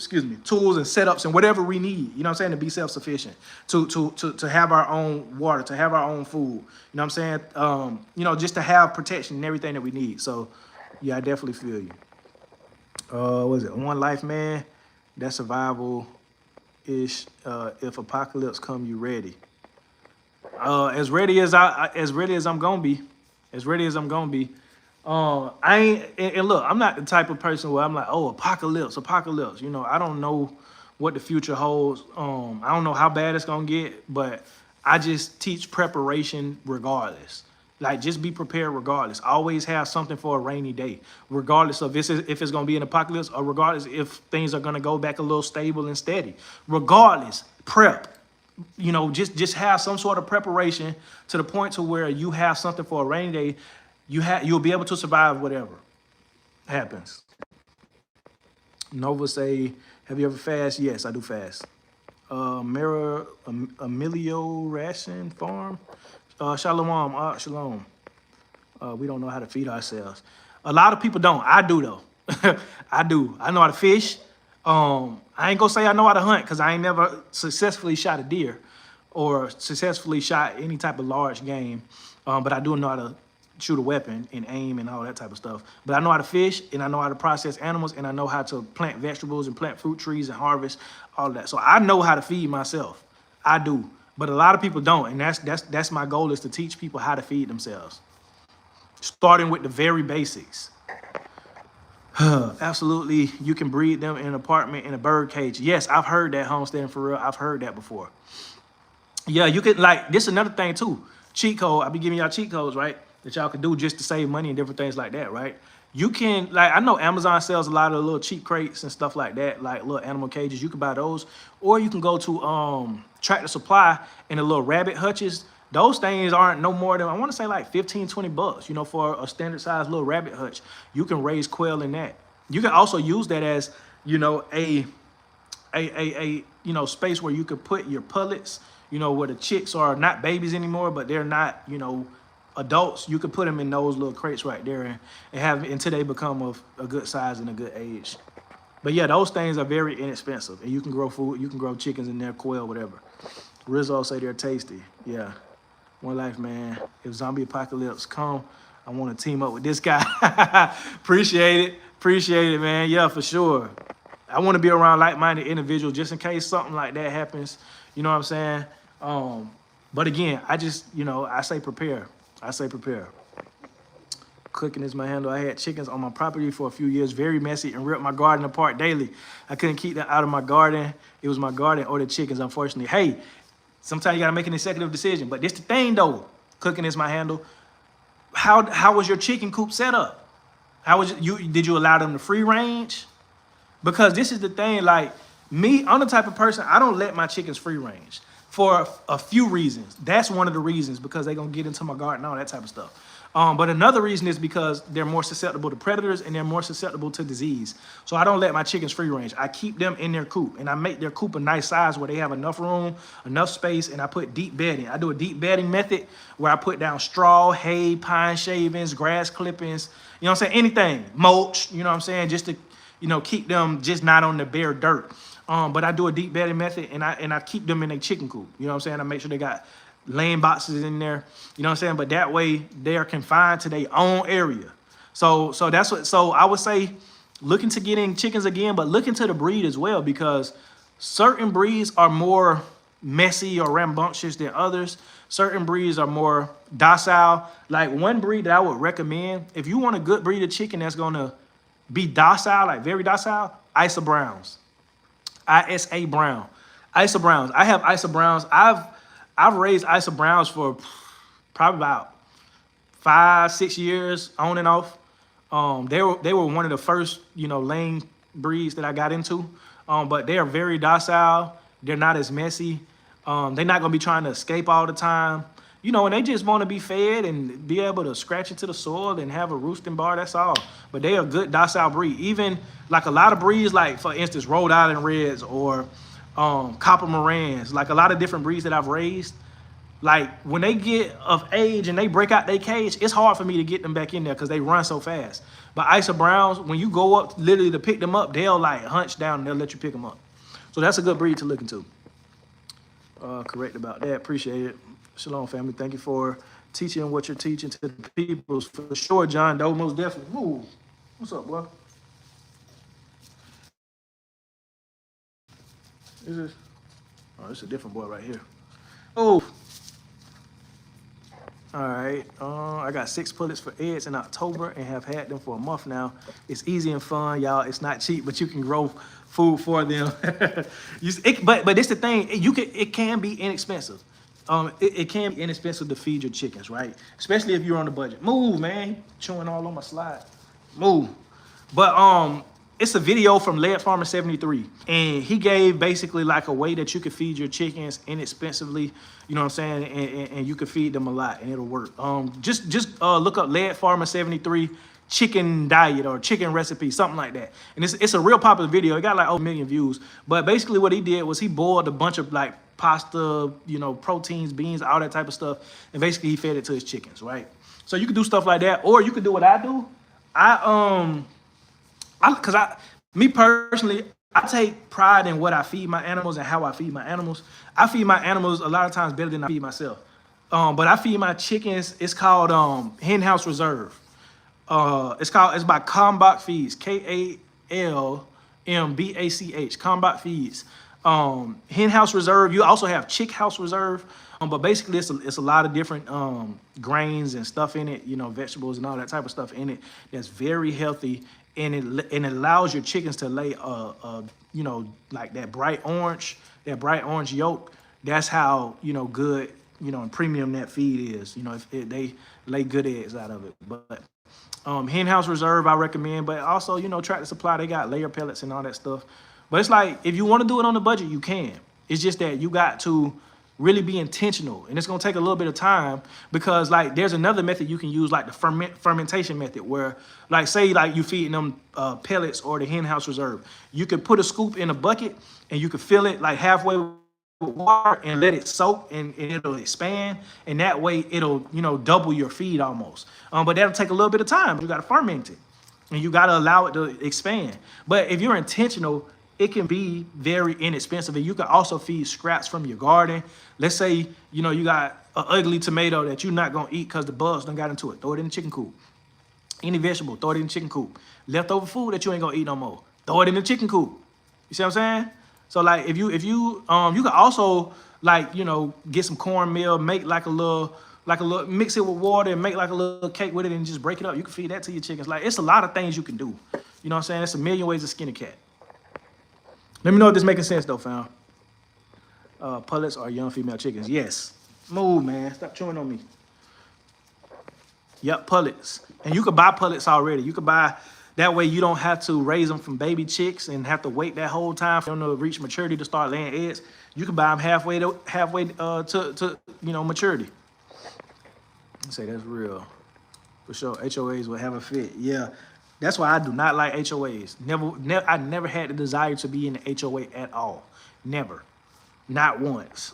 setups and whatever we need, to be self-sufficient, to have our own water, to have our own food, just to have protection and everything that we need. So yeah, I definitely feel you. What is it? One life, man. That survival ish. If apocalypse come, you ready? As ready as I'm gonna be. As ready as I'm gonna be. I ain't, and look, I'm not the type of person where I'm like, oh, apocalypse. I don't know what the future holds. I don't know how bad it's gonna get, but I just teach preparation regardless. Like, just be prepared regardless. Always have something for a rainy day, regardless of if it's gonna be an apocalypse, or regardless if things are gonna go back a little stable and steady. Regardless, prep. Just have some sort of preparation to the point to where you have something for a rainy day. You'll be able to survive whatever happens. Nova say, have you ever fast? Yes, I do fast. Emilio Ration Farm. Shalom. Shalom. We don't know how to feed ourselves. A lot of people don't. I do though. I do. I know how to fish. I ain't gonna say I know how to hunt, because I ain't never successfully shot a deer or successfully shot any type of large game. But I do know how to shoot a weapon and aim and all that type of stuff. But I know how to fish, and I know how to process animals, and I know how to plant vegetables and plant fruit trees and harvest all of that. So I know how to feed myself. I do. But a lot of people don't, and that's my goal, is to teach people how to feed themselves, starting with the very basics. Absolutely, you can breed them in an apartment in a bird cage. Yes, I've heard that, homesteading for real. I've heard that before. Yeah, you could, like, this is another thing too. Cheat code. I'll be giving y'all cheat codes, right? That y'all can do just to save money and different things like that, right? You can, like, I know Amazon sells a lot of little cheap crates and stuff like that, like little animal cages. You can buy those, or you can go to Tractor Supply and the little rabbit hutches. Those things aren't no more than, I want to say, like 15, 20 bucks, for a standard size little rabbit hutch. You can raise quail in that. You can also use that as, a space where you could put your pullets, where the chicks are not babies anymore, but they're not, adults. You could put them in those little crates right there and have until they become of a good size and a good age. But yeah, those things are very inexpensive, and you can grow food. You can grow chickens in there, quail, whatever. Rizzo say they're tasty. Yeah. One life, man. If zombie apocalypse come, I want to team up with this guy. Appreciate it, man. Yeah, for sure. I want to be around like-minded individuals just in case something like that happens. You know what I'm saying? But again, I just, I say prepare. Cooking is my handle. I had chickens on my property for a few years, very messy, and ripped my garden apart daily. I couldn't keep them out of my garden. It was my garden or the chickens, unfortunately. Hey, sometimes you got to make an executive decision. But this the thing, though. Cooking is my handle. How was your chicken coop set up? Did you allow them to free range? Because this is the thing, like, me, I'm the type of person, I don't let my chickens free range. for a few reasons. That's one of the reasons, because they're gonna get into my garden and all that type of stuff. But another reason is because they're more susceptible to predators and they're more susceptible to disease. So I don't let my chickens free range. I keep them in their coop, and I make their coop a nice size where they have enough room, enough space, and I put deep bedding. I do a deep bedding method where I put down straw, hay, pine shavings, grass clippings, you know what I'm saying? Anything, mulch, you know what I'm saying? Just to, you know, keep them just not on the bare dirt. But I do a deep bedding method, and I keep them in a chicken coop. You know what I'm saying? I make sure they got laying boxes in there. You know what I'm saying? But that way they are confined to their own area. So that's what. So I would say, looking to getting chickens again, but look into the breed as well, because certain breeds are more messy or rambunctious than others. Certain breeds are more docile. Like one breed that I would recommend, if you want a good breed of chicken that's gonna be docile, like very docile, Isa Browns. ISA Brown. Isa Browns. I have Isa Browns. I've raised Isa Browns for probably about 5-6 years on and off. They were one of the first, you know, laying breeds that I got into. But they are very docile. They're not as messy. They're not gonna be trying to escape all the time. You know, and they just want to be fed and be able to scratch into the soil and have a roosting bar. That's all. But they are a good docile breed. Even like a lot of breeds, like for instance, Rhode Island Reds or Copper Morans, like a lot of different breeds that I've raised. Like when they get of age and they break out their cage, it's hard for me to get them back in there because they run so fast. But Isa Browns, when you go up literally to pick them up, they'll like hunch down and they'll let you pick them up. So that's a good breed to look into. Correct about that. Appreciate it. Shalom, family. Thank you for teaching what you're teaching to the people. For sure, John Doe, most definitely. Ooh, what's up, boy? Is this? Oh, it's a different boy right here. Oh. All right. I got 6 pullets for eggs in October and have had them for a month now. It's easy and fun, y'all. It's not cheap, but you can grow food for them. But it's the thing. It can be inexpensive. It can be inexpensive to feed your chickens, right? Especially if you're on the budget. Move, man. Chewing all on my slide. Move. But it's a video from Lead Farmer 73, and he gave basically like a way that you could feed your chickens inexpensively. You know what I'm saying? And you could feed them a lot, and it'll work. Just look up Lead Farmer 73 chicken diet or chicken recipe, something like that. And it's a real popular video. It got like over 1 million views. But basically what he did was he boiled a bunch of like pasta, you know, proteins, beans, all that type of stuff. And basically he fed it to his chickens, right? So you could do stuff like that, or you could do what I do. Me personally, I take pride in what I feed my animals and how I feed my animals. I feed my animals a lot of times better than I feed myself. But I feed my chickens, it's called Hen House Reserve. It's by Kalmbach Feeds, KALMBACH, Kalmbach Feeds. Hen House Reserve. You also have Chick House Reserve. But basically, it's a lot of different grains and stuff in it, you know, vegetables and all that type of stuff in it that's very healthy, and it allows your chickens to lay you know, like that bright orange yolk. That's how, you know, good, you know, and premium that feed is. You know, if they lay good eggs out of it. But Hen House Reserve I recommend, but also, you know, Tractor Supply, they got layer pellets and all that stuff. But it's like, if you want to do it on the budget, you can. It's just that you got to really be intentional, and it's gonna take a little bit of time, because like there's another method you can use, like the fermentation method, where like say like you feeding them pellets or the Hen House Reserve. You could put a scoop in a bucket and you could fill it like halfway with water and let it soak, and it'll expand, and that way it'll, you know, double your feed almost. But that'll take a little bit of time. You got to ferment it and you got to allow it to expand. But if you're intentional, it can be very inexpensive. And you can also feed scraps from your garden. Let's say, you know, you got an ugly tomato that you're not gonna eat because the bugs done got into it. Throw it in the chicken coop. Any vegetable, throw it in the chicken coop. Leftover food that you ain't gonna eat no more, throw it in the chicken coop. You see what I'm saying? So like if you you can also, like, you know, get some cornmeal, make like a little, mix it with water and make like a little cake with it and just break it up. You can feed that to your chickens. Like, it's a lot of things you can do. You know what I'm saying? It's a million ways to skin a cat. Let me know if this making sense though, fam. Pullets are young female chickens. Yes. Move, man. Stop chewing on me. Yep, pullets. And you can buy pullets already. You can buy That way you don't have to raise them from baby chicks and have to wait that whole time for them to reach maturity to start laying eggs. You can buy them halfway to maturity. I say that's real. For sure, HOAs will have a fit. Yeah, that's why I do not like HOAs. I never had the desire to be in the HOA at all. Never. Not once.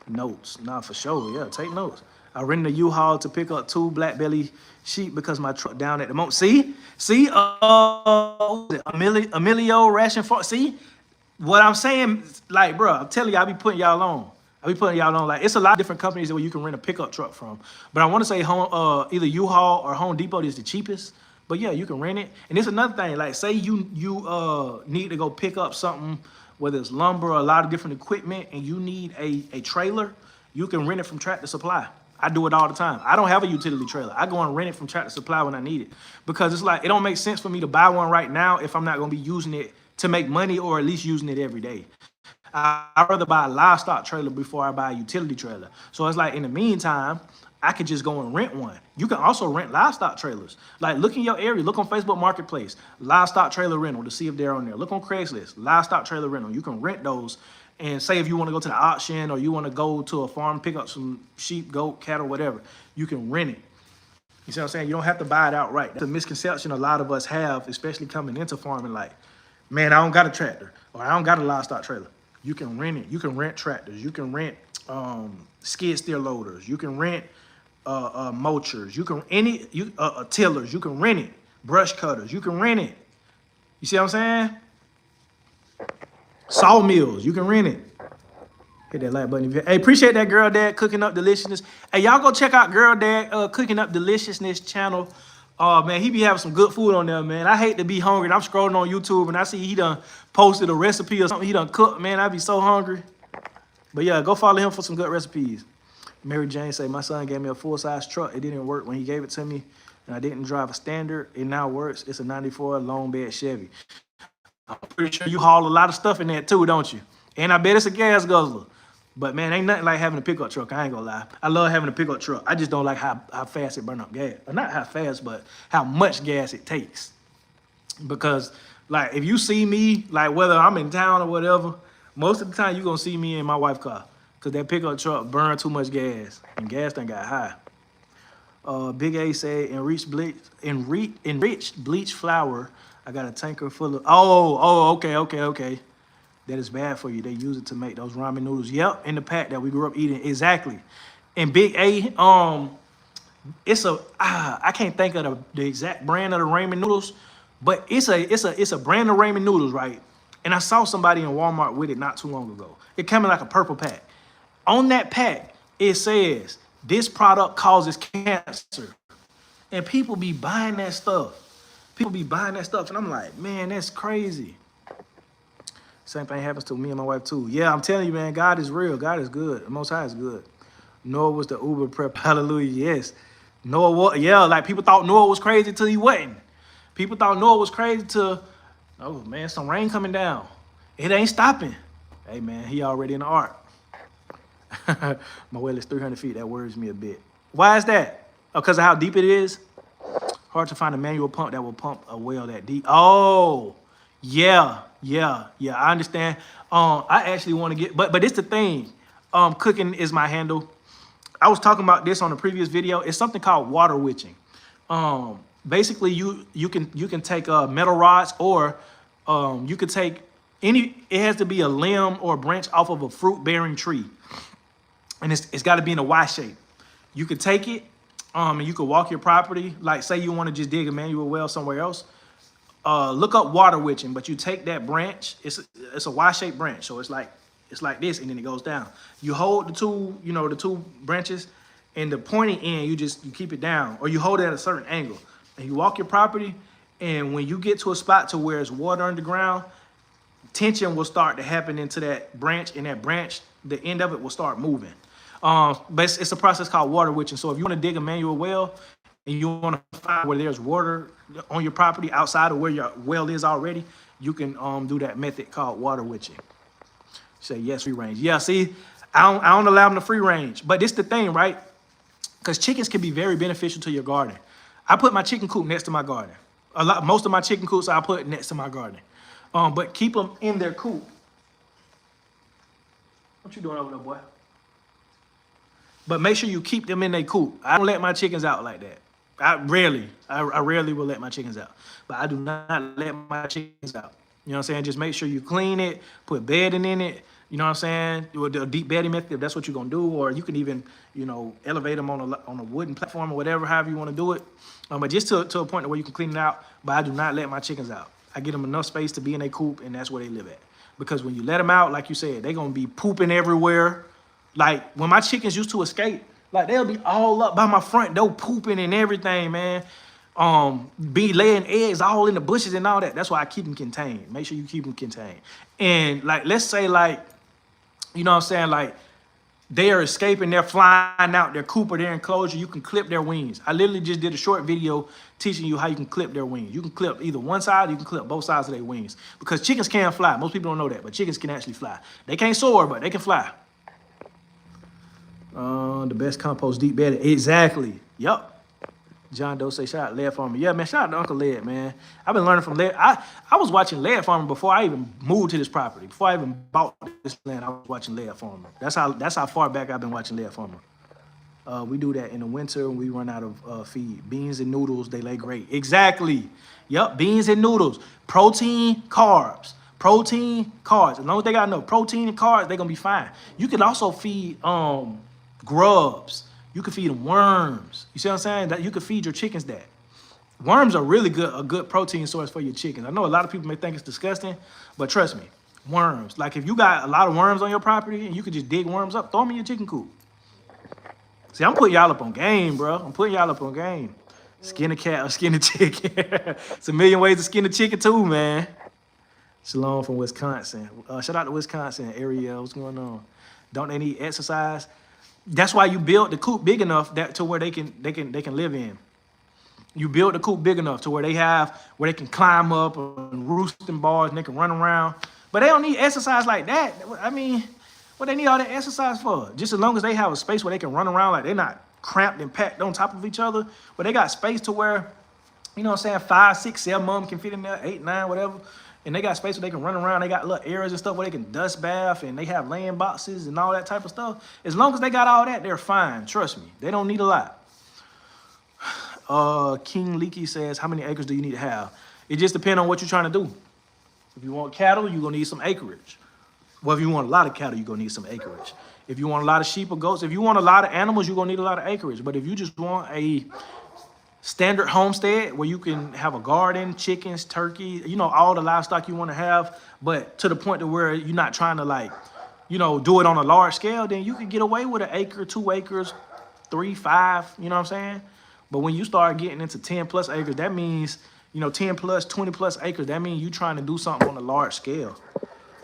Notes. Nah, for sure. Yeah, take notes. I rented a U-Haul to pick up 2 black belly sheep because my truck down at the moment. See, Emilio Ration Farm. See, what I'm saying, like, bro, I'm telling you, I be putting y'all on. Like, it's a lot of different companies where you can rent a pickup truck from. But I want to say either U-Haul or Home Depot is the cheapest. But yeah, you can rent it. And it's another thing, like, say you need to go pick up something, whether it's lumber or a lot of different equipment, and you need a trailer, you can rent it from Tractor Supply. I do it all the time. I don't have a utility trailer. I go and rent it from Tractor Supply when I need it. Because it's like, it don't make sense for me to buy one right now if I'm not going to be using it to make money or at least using it every day. I'd rather buy a livestock trailer before I buy a utility trailer. So it's like, in the meantime, I could just go and rent one. You can also rent livestock trailers. Like, look in your area. Look on Facebook Marketplace, livestock trailer rental, to see if they're on there. Look on Craigslist, livestock trailer rental. You can rent those. And say if you want to go to the auction or you want to go to a farm, pick up some sheep, goat, cattle, whatever, you can rent it. You see what I'm saying? You don't have to buy it outright. That's a misconception a lot of us have, especially coming into farming. Like, man, I don't got a tractor or I don't got a livestock trailer. You can rent it. You can rent tractors. You can rent skid steer loaders. You can rent mulchers. You can tillers. You can rent it. Brush cutters. You can rent it. You see what I'm saying? Sawmills. You can rent it. Hit that like button. Hey, appreciate that Girl Dad Cooking Up Deliciousness. Hey, y'all go check out Girl Dad Cooking Up Deliciousness channel. Man, he be having some good food on there, man. I hate to be hungry. And I'm scrolling on YouTube and I see he done posted a recipe or something he done cooked. Man, I be so hungry. But yeah, go follow him for some good recipes. Mary Jane say, my son gave me a full-size truck. It didn't work when he gave it to me, and I didn't drive a standard. It now works. It's a 94 long bed Chevy. I'm pretty sure you haul a lot of stuff in that too, don't you? And I bet it's a gas guzzler. But man, ain't nothing like having a pickup truck. I ain't gonna lie. I love having a pickup truck. I just don't like how fast it burn up gas. Or not how fast, but how much gas it takes. Because like if you see me, like whether I'm in town or whatever, most of the time you're gonna see me in my wife's car. Cause that pickup truck burn too much gas. And gas done got high. Big A said enriched bleach flour. I got a tanker full of okay. That is bad for you. They use it to make those ramen noodles. Yep, in the pack that we grew up eating. Exactly. And Big A, it's a I can't think of the exact brand of the ramen noodles, but it's a brand of ramen noodles, right? And I saw somebody in Walmart with it not too long ago. It came in like a purple pack. On that pack, it says this product causes cancer, and people be buying that stuff. And I'm like, man, that's crazy. Same thing happens to me and my wife too. Yeah, I'm telling you, man, God is real. God is good. The Most High is good. Noah was the Uber prep. Hallelujah. Yes. Noah was, yeah, like people thought Noah was crazy till he wasn't. People thought Noah was crazy till, oh man, some rain coming down. It ain't stopping. Hey man, he already in the ark. My well is 300 feet. That worries me a bit. Why is that? Oh, because of how deep it is? Hard to find a manual pump that will pump a well that deep. Oh, yeah. I understand. I actually want to get, but it's the thing. Cooking is my handle. I was talking about this on a previous video. It's something called water witching. Basically, you can take metal rods, or you could take any. It has to be a limb or a branch off of a fruit-bearing tree, and it's got to be in a Y shape. You could take it, and you could walk your property. Like say you want to just dig a manual well somewhere else. Look up water witching, but you take that branch. It's a Y-shaped branch, so it's like this, and then it goes down. You hold the two branches, and the pointy end you keep it down, or you hold it at a certain angle, and you walk your property. And when you get to a spot to where it's water underground, tension will start to happen into that branch, and that branch, the end of it will start moving. But it's a process called water witching. So if you want to dig a manual well, and you want to find where there's water on your property outside of where your well is already, you can do that method called water witching. Say yes, free range. Yeah, see, I don't allow them to free range. But this the thing, right? Because chickens can be very beneficial to your garden. I put my chicken coop next to my garden. Most of my chicken coops I put next to my garden. But keep them in their coop. What you doing over there, boy? But make sure you keep them in their coop. I don't let my chickens out like that. I rarely will let my chickens out. But I do not let my chickens out. You know what I'm saying? Just make sure you clean it, put bedding in it. You know what I'm saying? Do a deep bedding method if that's what you're gonna do, or you can even, elevate them on a wooden platform or whatever, however you want to do it. But just to a point where you can clean it out. But I do not let my chickens out. I give them enough space to be in a coop, and that's where they live at. Because when you let them out, like you said, they're gonna be pooping everywhere. Like when my chickens used to escape, like they'll be all up by my front door pooping and everything, man. Be laying eggs all in the bushes and all that. That's why I keep them contained. Make sure you keep them contained. And like, let's say like, you know what I'm saying? Like they are escaping, they're flying out their coop or their enclosure. You can clip their wings. I literally just did a short video teaching you how you can clip their wings. You can clip either one side, you can clip both sides of their wings. Because chickens can fly. Most people don't know that, but chickens can actually fly. They can't soar, but they can fly. The best compost, deep bedding. Exactly. Yup. John Doe say, shout out Lead Farmer. Yeah, man, shout out to Uncle Lead, man. I've been learning from Lead. I was watching Lead Farmer before I even moved to this property. Before I even bought this land, I was watching Lead Farmer. That's how far back I've been watching Lead Farmer. We do that in the winter when we run out of feed. Beans and noodles, they lay great. Exactly. Yup, beans and noodles. Protein, carbs. Protein, carbs. As long as they got enough protein and carbs, they're going to be fine. You can also feed grubs. You can feed them worms. You see what I'm saying? That you can feed your chickens that. Worms are really a good protein source for your chickens. I know a lot of people may think it's disgusting, but trust me, worms. Like if you got a lot of worms on your property and you can just dig worms up, throw them in your chicken coop. See, I'm putting y'all up on game, bro. I'm putting y'all up on game. Skin a cat or skin a chicken. It's a million ways to skin a chicken too, man. Shalom from Wisconsin. Shout out to Wisconsin, Ariel. What's going on? Don't they need exercise? That's why you build the coop big enough to where they can live in. You build the coop big enough to where they can climb up and roost in bars and they can run around. But they don't need exercise like that. I mean, what they need all that exercise for? Just as long as they have a space where they can run around, like they're not cramped and packed on top of each other, but they got space to where, you know what I'm saying, 5, 6, 7 of them can fit in there, 8, 9, whatever. And they got space where they can run around. They got little areas and stuff where they can dust bath, and they have laying boxes and all that type of stuff. As long as they got all that, they're fine. Trust me. They don't need a lot. King Leaky says, how many acres do you need to have? It just depends on what you're trying to do. If you want cattle, you're going to need some acreage. Well, if you want a lot of cattle, you're going to need some acreage. If you want a lot of sheep or goats, if you want a lot of animals, you're going to need a lot of acreage. But if you just want a standard homestead where you can have a garden, chickens, turkey, all the livestock you want to have, but to the point to where you're not trying to do it on a large scale, then you can get away with 1 acre, 2 acres, 3, 5, you know what I'm saying? But when you start getting into 10 plus acres, that means, 10 plus, 20 plus acres, that means you're trying to do something on a large scale.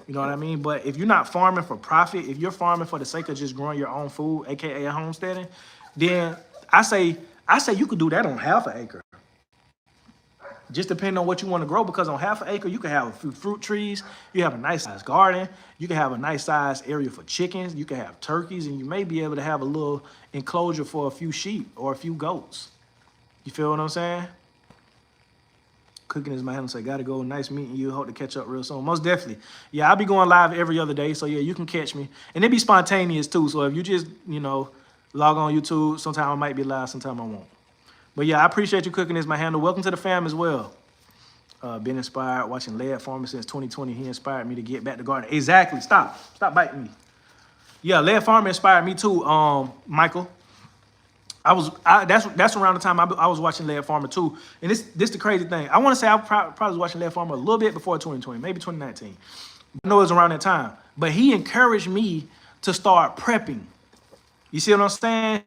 You know what I mean? But if you're not farming for profit, if you're farming for the sake of just growing your own food, AKA homesteading, then I say you could do that on 1/2 acre. Just depending on what you want to grow, because on 1/2 acre, you can have a few fruit trees, you have a nice sized garden, you can have a nice sized area for chickens, you can have turkeys, and you may be able to have a little enclosure for a few sheep or a few goats. You feel what I'm saying? Cooking is my handle, say, gotta go. Nice meeting you. Hope to catch up real soon. Most definitely. Yeah, I'll be going live every other day, so yeah, you can catch me. And it be spontaneous too, so if you just, log on YouTube, sometime I might be live, sometime I won't. But yeah, I appreciate you. Cooking is my handle. Welcome to the fam as well. Been inspired watching Lead Farmer since 2020. He inspired me to get back to gardening. Exactly. Stop biting me. Yeah, Lead Farmer inspired me too, Michael. That's around the time I was watching Lead Farmer too. And this the crazy thing. I want to say I probably was watching Lead Farmer a little bit before 2020, maybe 2019. I know it was around that time. But he encouraged me to start prepping. You see what I'm saying?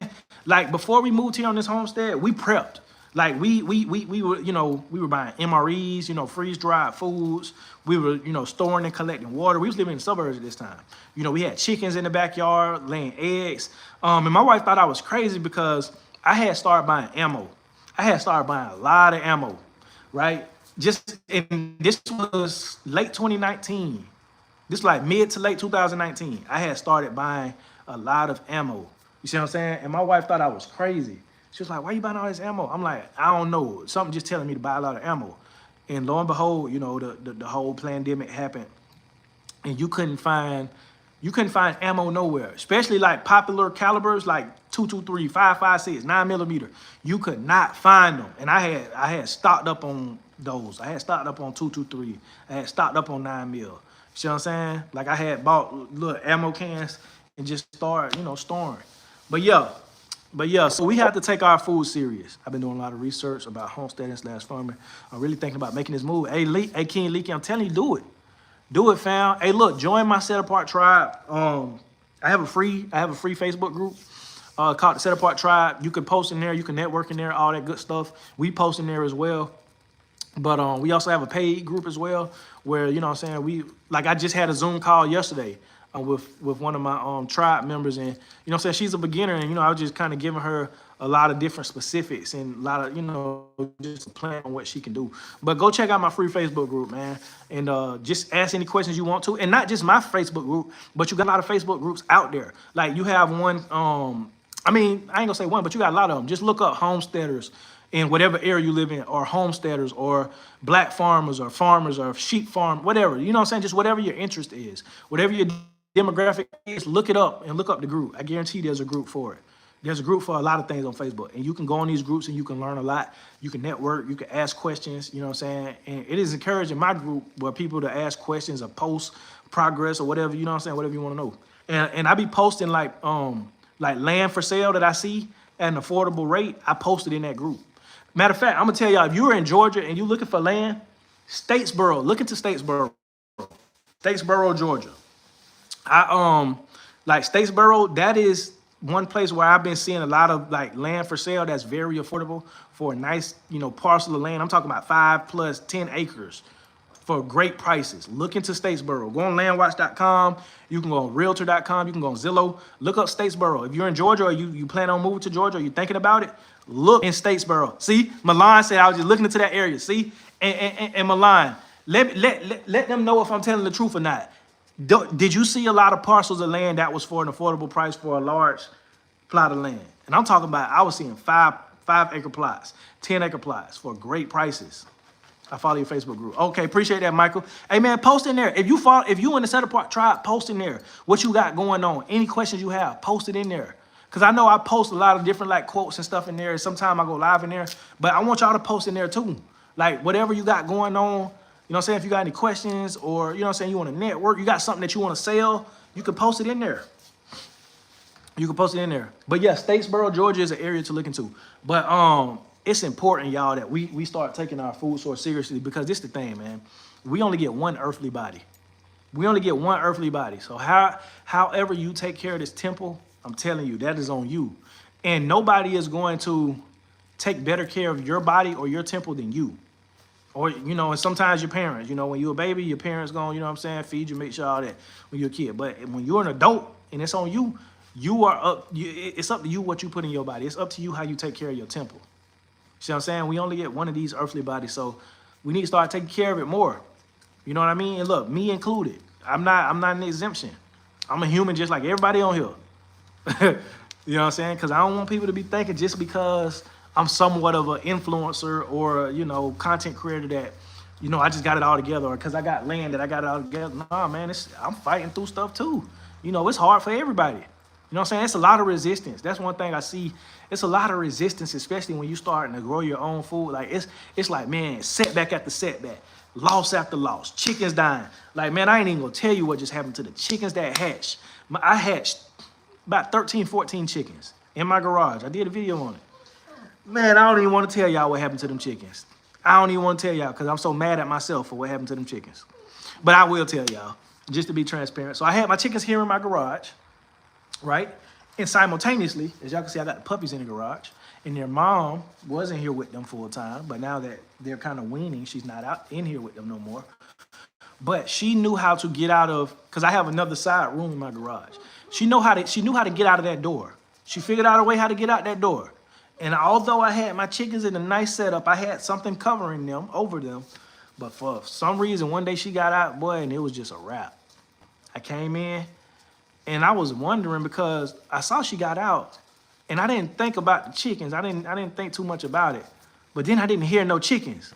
Like before we moved here on this homestead, we prepped. Like we were, we were buying MREs, freeze dried foods. We were, storing and collecting water. We was living in the suburbs at this time. We had chickens in the backyard, laying eggs. And my wife thought I was crazy because I had started buying ammo. I had started buying a lot of ammo, right? This was late 2019. This like mid to late 2019. I had started buying a lot of ammo. You see what I'm saying? And my wife thought I was crazy. She was like, why you buying all this ammo? I'm like, I don't know. Something just telling me to buy a lot of ammo. And lo and behold, you know, the whole pandemic happened, and you couldn't find ammo nowhere, especially like popular calibers like 223, 5.56, 9mm. You could not find them. And I had stocked up on those. I had stocked up on 223. I had stocked up on 9mm. You see what I'm saying? Like I had bought little ammo cans and just started, you know, storing. But yeah, so we have to take our food serious. I've been doing a lot of research about homesteading / farming. I'm really thinking about making this move. Hey, King Leaky, I'm telling you, do it. Do it, fam. Hey, look, join my Set Apart Tribe. I have a free Facebook group called the Set Apart Tribe. You can post in there, you can network in there, all that good stuff. We post in there as well. But we also have a paid group as well, where, you know what I'm saying, I just had a Zoom call yesterday with one of my tribe members, and, you know what I'm saying, she's a beginner, and, you know, I was just kind of giving her a lot of different specifics and a lot of, you know, just a plan on what she can do. But go check out my free Facebook group, man, and just ask any questions you want to. And not just my Facebook group, but you got a lot of Facebook groups out there. Like you have one, I mean, I ain't gonna say one, but you got a lot of them. Just look up homesteaders in whatever area you live in, or homesteaders, or black farmers, or sheep farm, whatever. You know what I'm saying? Just whatever your interest is, whatever your demographic is, look it up and look up the group. I guarantee there's a group for it. There's a group for a lot of things on Facebook, and you can go on these groups and you can learn a lot. You can network, you can ask questions, you know what I'm saying? And it is encouraging my group where people to ask questions or post progress or whatever, you know what I'm saying? Whatever you want to know. And I be posting like land for sale that I see at an affordable rate. I posted in that group. Matter of fact, I'm gonna tell y'all, if you're in Georgia and you're looking for land, Statesboro, look into Statesboro, Georgia. Like Statesboro, that is one place where I've been seeing a lot of like land for sale that's very affordable for a nice, you know, parcel of land. I'm talking about 5 plus 10 acres for great prices. Look into Statesboro. Go on landwatch.com. You can go on realtor.com. You can go on Zillow. Look up Statesboro. If you're in Georgia or you plan on moving to Georgia or you're thinking about it, look in Statesboro. See, Milan said I was just looking into that area. See, and Milan, let them know if I'm telling the truth or not. Did you see a lot of parcels of land that was for an affordable price for a large plot of land? And I'm talking about, I was seeing 5-acre plots, 10-acre plots for great prices. I follow your Facebook group. Okay, appreciate that, Michael. Hey man, post in there. If you in the Set Apart Tribe, post in there what you got going on. Any questions you have, post it in there. Cause I know I post a lot of different like quotes and stuff in there. Sometimes I go live in there, but I want y'all to post in there too. Like whatever you got going on, you know what I'm saying? If you got any questions or, you know what I'm saying, you want to network, you got something that you want to sell, you can post it in there. You can post it in there. But yeah, Statesboro, Georgia is an area to look into. But it's important, y'all, that we start taking our food source seriously, because this is the thing, man. We only get one earthly body. We only get one earthly body. So however you take care of this temple, I'm telling you, that is on you. And nobody is going to take better care of your body or your temple than you. Or, you know, and sometimes your parents, you know, when you're a baby, your parents going, you know what I'm saying, feed you, make sure all that when you're a kid. But when you're an adult and it's on you, it's up to you what you put in your body. It's up to you how you take care of your temple. See what I'm saying? We only get one of these earthly bodies, so we need to start taking care of it more. You know what I mean? And look, me included. I'm not an exemption. I'm a human just like everybody on here. You know what I'm saying? Because I don't want people to be thinking just because I'm somewhat of an influencer or, you know, content creator that, you know, I just got it all together, or because I got land that I got it all together. Nah, man, I'm fighting through stuff too. You know, it's hard for everybody. You know what I'm saying? It's a lot of resistance. That's one thing I see. It's a lot of resistance, especially when you starting to grow your own food. Like it's like, man, setback after setback, loss after loss, chickens dying. Like, man, I ain't even gonna tell you what just happened to the chickens that hatched. I hatched about 13, 14 chickens in my garage. I did a video on it. Man, I don't even want to tell y'all what happened to them chickens. I don't even want to tell y'all because I'm so mad at myself for what happened to them chickens. But I will tell y'all, just to be transparent. So I had my chickens here in my garage, right? And simultaneously, as y'all can see, I got the puppies in the garage. And their mom wasn't here with them full time. But now that they're kind of weaning, she's not out in here with them no more. But she knew how to get out of, because I have another side room in my garage. She knew how to get out of that door. She figured out a way how to get out that door. And although I had my chickens in a nice setup, I had something covering them, over them. But for some reason, one day she got out, boy, and it was just a wrap. I came in, and I was wondering because I saw she got out. And I didn't think about the chickens. I didn't think too much about it. But then I didn't hear no chickens.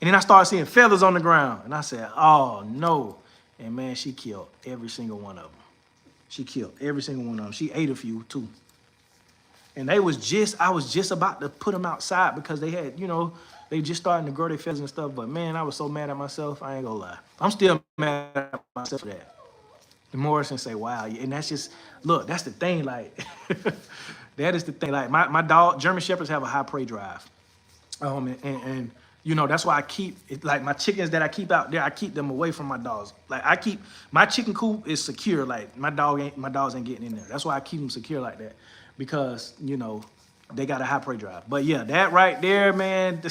And then I started seeing feathers on the ground. And I said, oh, no. And, man, she killed every single one of them. She killed every single one of them. She ate a few, too. And I was just about to put them outside because they had, they just starting to grow their feathers and stuff. But, man, I was so mad at myself. I ain't gonna lie. I'm still mad at myself for that. And Morrison say, wow. And that's just, look, that's the thing. Like, that is the thing. Like, my dog, German Shepherds have a high prey drive. And that's why I keep it, like my chickens that I keep out there, I keep them away from my dogs. Like I keep my chicken coop is secure. Like my dogs ain't getting in there. That's why I keep them secure like that, because they got a high prey drive. But yeah, that right there, man.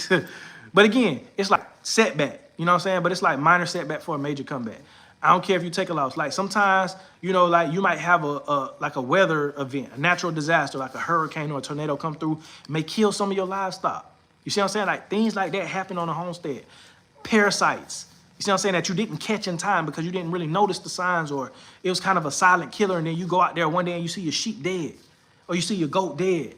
But again, it's like setback. You know what I'm saying? But it's like minor setback for a major comeback. I don't care if you take a loss. Like sometimes, like you might have a weather event, a natural disaster, like a hurricane or a tornado come through, may kill some of your livestock. You see what I'm saying? Like things like that happen on a homestead. Parasites. You see what I'm saying? That you didn't catch in time because you didn't really notice the signs, or it was kind of a silent killer, and then you go out there one day and you see your sheep dead, or you see your goat dead.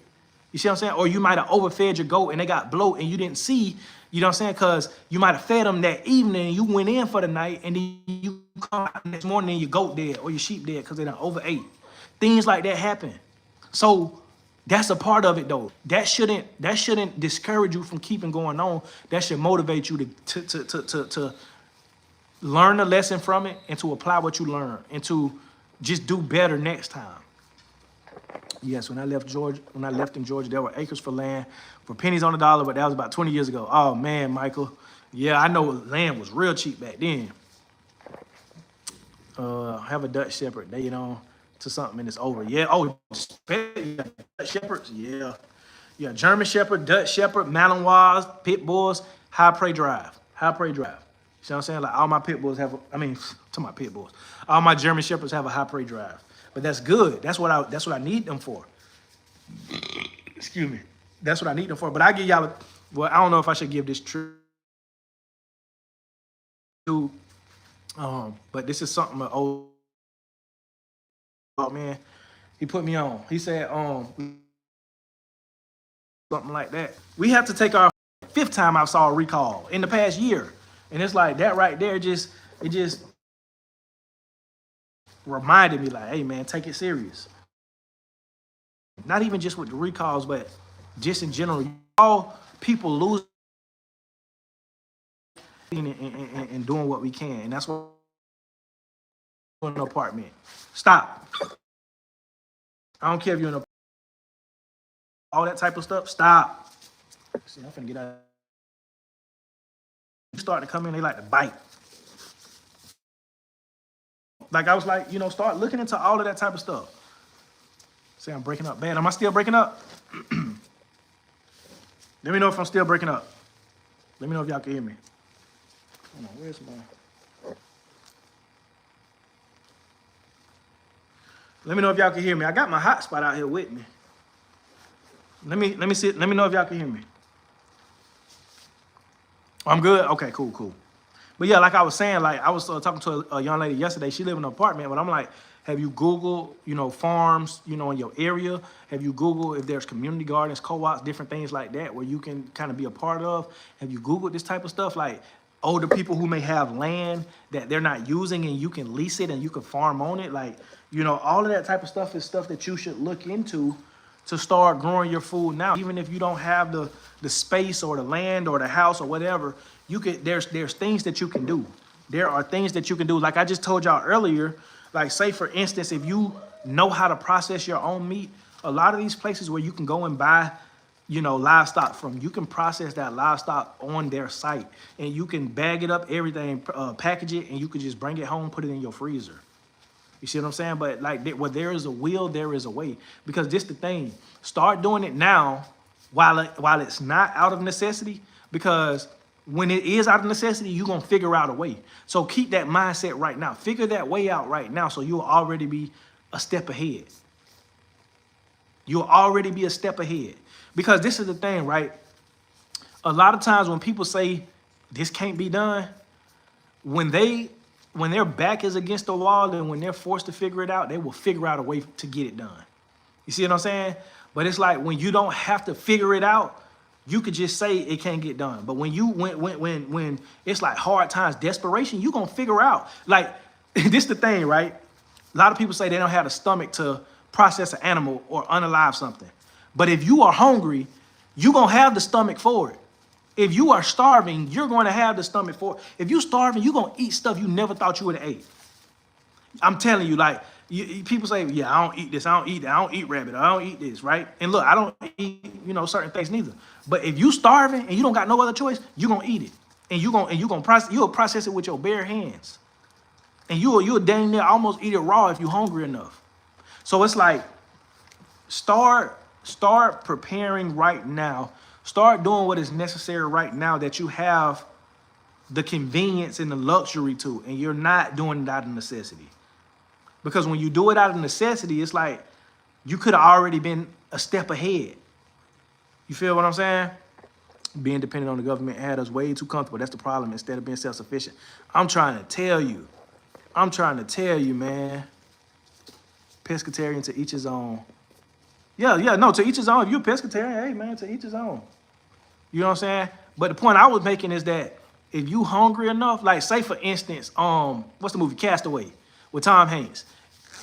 You see what I'm saying? Or you might have overfed your goat and they got bloat and you didn't see, you know what I'm saying? Because you might have fed them that evening and you went in for the night, and then you come out the next morning and your goat dead or your sheep dead because they done overate. Things like that happen. So that's a part of it, though. That shouldn't discourage you from keeping going on. That should motivate you to learn a lesson from it and to apply what you learn and to just do better next time. Yes, when I left in Georgia, there were acres for land for pennies on the dollar, but that was about 20 years ago. Oh man, Michael. Yeah, I know land was real cheap back then. Have a Dutch Shepherd. They to something and it's over. Yeah. Oh, Dutch Shepherds. Yeah. Yeah. German Shepherd, Dutch Shepherd, Malinois, Pit Bulls, high prey drive. High prey drive. You see what I'm saying? Like all my Pit Bulls have. To my Pit Bulls, all my German Shepherds have a high prey drive. But that's good. That's what I need them for. Excuse me. That's what I need them for. But I give y'all. Well, I don't know if I should give this true. But this is something an old. Oh man, he put me on. He said, something like that. We have to take our 5th time I saw a recall in the past year, and it's like that right there. It just reminded me, like, hey man, take it serious. Not even just with the recalls, but just in general. All people losing and doing what we can, and that's what an apartment. Stop. I don't care if you're in a all that type of stuff. Stop. See, I'm finna get out. You start to come in, they like to bite. Like I was like, start looking into all of that type of stuff. See, I'm breaking up bad. Am I still breaking up? Let me know if I'm still breaking up. Let me know if y'all can hear me. Hold on, where's my... Let me know if y'all can hear me. I got my hotspot out here with me. Let me see. Let me know if y'all can hear me. I'm good? Okay, cool. But yeah, like I was saying, like I was talking to a young lady yesterday. She lived in an apartment, but I'm like, have you Googled, farms, in your area? Have you Googled if there's community gardens, co-ops, different things like that where you can kind of be a part of? Have you Googled this type of stuff? Like older people who may have land that they're not using and you can lease it and you can farm on it. Like, all of that type of stuff is stuff that you should look into to start growing your food now. Even if you don't have the space or the land or the house or whatever, there's things that you can do. There are things that you can do. Like I just told y'all earlier, like say for instance, if you know how to process your own meat, a lot of these places where you can go and buy, livestock from, you can process that livestock on their site and you can bag it up, everything, package it, and you can just bring it home, put it in your freezer. You see what I'm saying? But like where there is a will, there is a way. Because this the thing. Start doing it now while it's not out of necessity. Because when it is out of necessity, you're going to figure out a way. So keep that mindset right now. Figure that way out right now so you'll already be a step ahead. You'll already be a step ahead. Because this is the thing, right? A lot of times when people say this can't be done, when their back is against the wall and when they're forced to figure it out, they will figure out a way to get it done. You see what I'm saying? But it's like when you don't have to figure it out, you could just say it can't get done. But when it's like hard times, desperation, you gonna figure out. Like this the thing, right? A lot of people say they don't have the stomach to process an animal or unalive something. But if you are hungry, you gonna have the stomach for it. If you are starving, you're going to have the stomach for it. If you're starving, you're gonna eat stuff you never thought you would have ate. I'm telling you, like, people say, yeah, I don't eat this, I don't eat that, I don't eat rabbit, I don't eat this, right? And look, I don't eat, certain things neither. But if you starving and you don't got no other choice, you're gonna eat it. And you'll process it with your bare hands. And you'll dang near almost eat it raw if you're hungry enough. So it's like, start preparing right now. Start doing what is necessary right now that you have the convenience and the luxury to, and you're not doing it out of necessity. Because when you do it out of necessity, it's like you could have already been a step ahead. You feel what I'm saying? Being dependent on the government had us way too comfortable. That's the problem. Instead of being self-sufficient. I'm trying to tell you, man. Pescatarian, to each his own. No, to each his own. If you're a pescatarian, hey, man, to each his own. You know what I'm saying? But the point I was making is that if you hungry enough, like say for instance, what's the movie Castaway with Tom Hanks?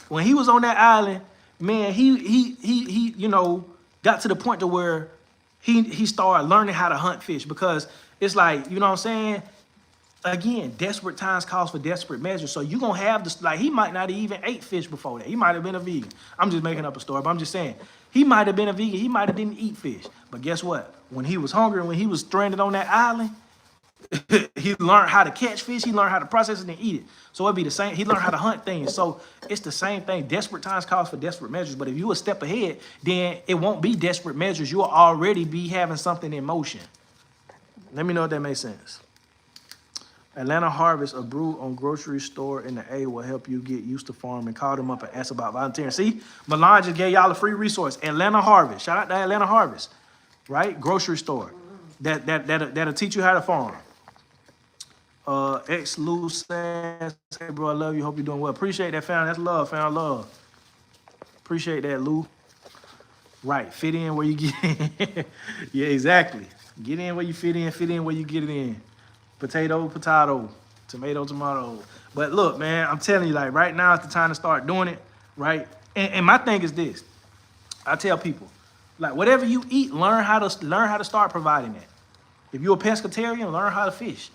When he was on that island, man, he got to the point to where he started learning how to hunt fish, because it's like, you know what I'm saying? Again, desperate times calls for desperate measures. So you're going to have this, like, he might not have even ate fish before that. He might have been a vegan. I'm just making up a story, but I'm just saying, he might have been a vegan. He might have didn't eat fish. But guess what? When he was hungry, when he was stranded on that island, he learned how to catch fish. He learned how to process it and eat it. So it'd be the same. He learned how to hunt things. So it's the same thing. Desperate times calls for desperate measures. But if you a step ahead, then it won't be desperate measures. You'll already be having something in motion. Let me know if that makes sense. Atlanta Harvest, a brew on grocery store in the A, will help you get used to farming. Call them up and ask about volunteering. See, Milan just gave y'all a free resource. Atlanta Harvest. Shout out to Atlanta Harvest, right? Grocery store. That'll teach you how to farm. X Lou says, hey, bro, I love you. Hope you're doing well. Appreciate that, fam. That's love, fam. Love. Appreciate that, Lou. Right. Fit in where you get in. Yeah, exactly. Get in where you fit in where you get it in. Potato, tomato, tomato. But look, man, I'm telling you, like, right now is the time to start doing it, right? And my thing is this. I tell people, like, whatever you eat, learn how to start providing that. If you're a pescatarian, learn how to fish.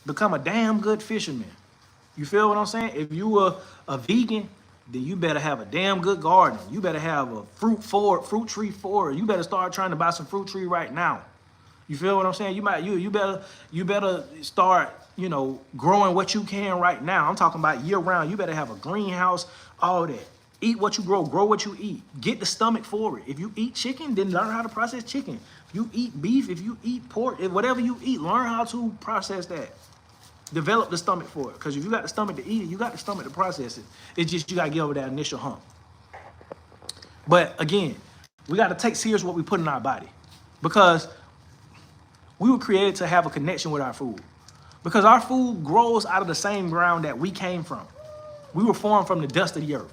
Become a damn good fisherman. You feel what I'm saying? If you are a vegan, then you better have a damn good garden. You better have a fruit tree forward. You better start trying to buy some fruit tree right now. You feel what I'm saying? You better start, growing what you can right now. I'm talking about year round. You better have a greenhouse, all that. Eat what you grow what you eat. Get the stomach for it. If you eat chicken, then learn how to process chicken. If you eat beef, if you eat pork, whatever you eat, learn how to process that. Develop the stomach for it. Because if you got the stomach to eat it, you got the stomach to process it. It's just you got to get over that initial hump. But again, we got to take serious what we put in our body. Because we were created to have a connection with our food. Because our food grows out of the same ground that we came from. We were formed from the dust of the earth.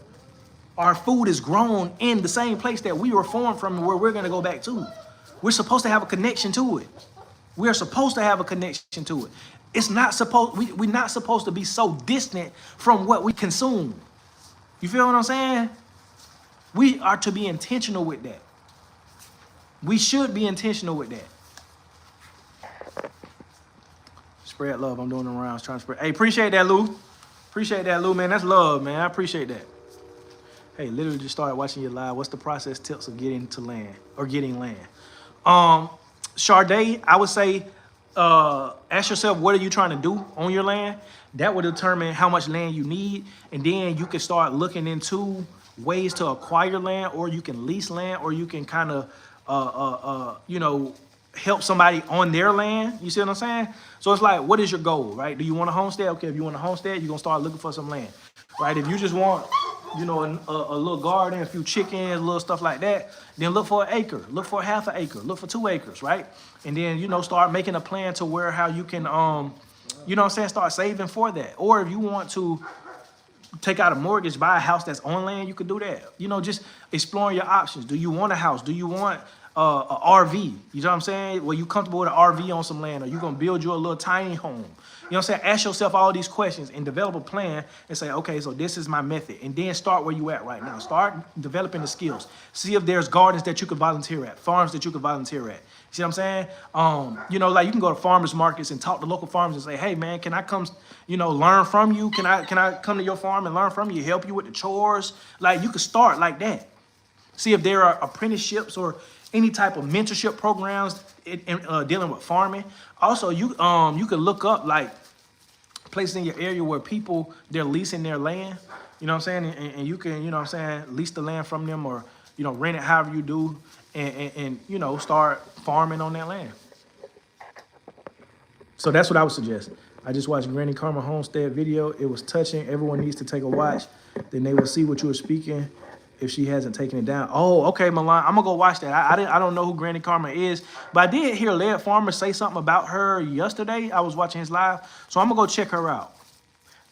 Our food is grown in the same place that we were formed from, where we're going to go back to. We're supposed to have a connection to it. We're supposed to have a connection to it. It's not supposed, we're not supposed to be so distant from what we consume. You feel what I'm saying? We are to be intentional with that. We should be intentional with that. Spread love. I'm doing the rounds trying to spread. Hey, appreciate that, Lou. Appreciate that, Lou, man. That's love, man. I appreciate that. Hey, literally just started watching your live. What's the process tips of getting to land or getting land? Sade, I would say, ask yourself, what are you trying to do on your land? That will determine how much land you need. And then you can start looking into ways to acquire land, or you can lease land, or you can kind of, help somebody on their land. You see what I'm saying? So it's like, what is your goal, right? Do you want a homestead? Okay, if you want a homestead, you're going to start looking for some land, right? If you just want, a little garden, a few chickens, little stuff like that, then look for an acre, look for half an acre, look for 2 acres, right? And then, start making a plan to how you can, start saving for that. Or if you want to take out a mortgage, buy a house that's on land, you could do that. You know, just exploring your options. Do you want a house? Do you want a RV? You know what I'm saying? Well, you comfortable with an RV on some land, or you gonna build you a little tiny home? You know what I'm saying? Ask yourself all these questions and develop a plan and say, okay, so this is my method. And then start where you at right now. Start developing the skills. See if there's gardens that you could volunteer at, farms that you could volunteer at. See what I'm saying? You know, like you can go to farmers markets and talk to local farmers and say, hey man, can I come, you know, learn from you? Can I come to your farm and learn from you, help you with the chores? Like you could start like that. See if there are apprenticeships or any type of mentorship programs dealing with farming. Also, you could look up like places in your area where people, they're leasing their land. You know what I'm saying? And you can, you know what I'm saying, lease the land from them, or, you know, rent it however you do, and you know, start farming on that land. So that's what I would suggest. I just watched Granny Karma homestead video. It was touching. Everyone needs to take a watch. Then they will see what you were speaking if she hasn't taken it down. Oh, okay, Milan. I'm gonna go watch that. I don't know who Granny Karma is, but I did hear Lead Farmer say something about her yesterday. I was watching his live, so I'm gonna go check her out.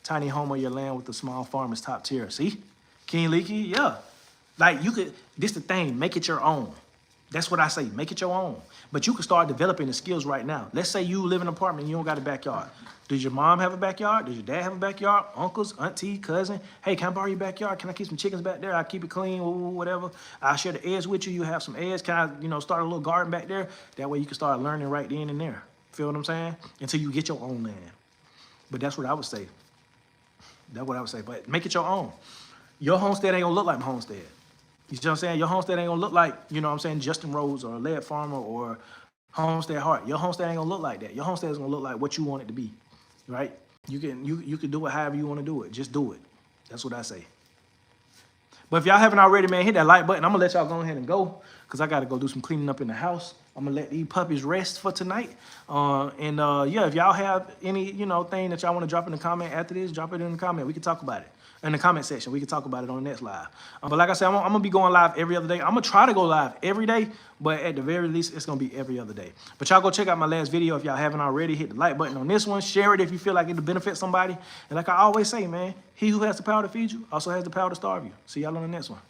Tiny home on your land with the small farm is top tier. See? King Leaky, yeah. Like you could, this the thing, make it your own. That's what I say, make it your own. But you can start developing the skills right now. Let's say you live in an apartment and you don't got a backyard. Does your mom have a backyard? Does your dad have a backyard? Uncles, auntie, cousin? Hey, can I borrow your backyard? Can I keep some chickens back there? I'll keep it clean, whatever. I'll share the eggs with you. You have some eggs. Can I, you know, start a little garden back there? That way you can start learning right then and there. Feel what I'm saying? Until you get your own land. But that's what I would say. That's what I would say. But make it your own. Your homestead ain't gonna look like my homestead. You know what I'm saying? Your homestead ain't gonna look like, you know what I'm saying, Justin Rhodes or Lead Farmer or Homestead Heart. Your homestead ain't gonna look like that. Your homestead is gonna look like what you want it to be, right? You can do it however you want to do it. Just do it. That's what I say. But if y'all haven't already, man, hit that like button. I'm gonna let y'all go ahead and go, because I gotta go do some cleaning up in the house. I'm gonna let these puppies rest for tonight. Yeah, if y'all have any, you know, thing that y'all want to drop in the comment after this, drop it in the comment. We can talk about it. In the comment section, we can talk about it on the next live. But like I said, I'm gonna be going live every other day. I'm gonna try to go live every day, but at the very least, it's gonna be every other day. But y'all go check out my last video if y'all haven't already. Hit the like button on this one. Share it if you feel like it'll benefit somebody. And like I always say, man, he who has the power to feed you also has the power to starve you. See y'all on the next one.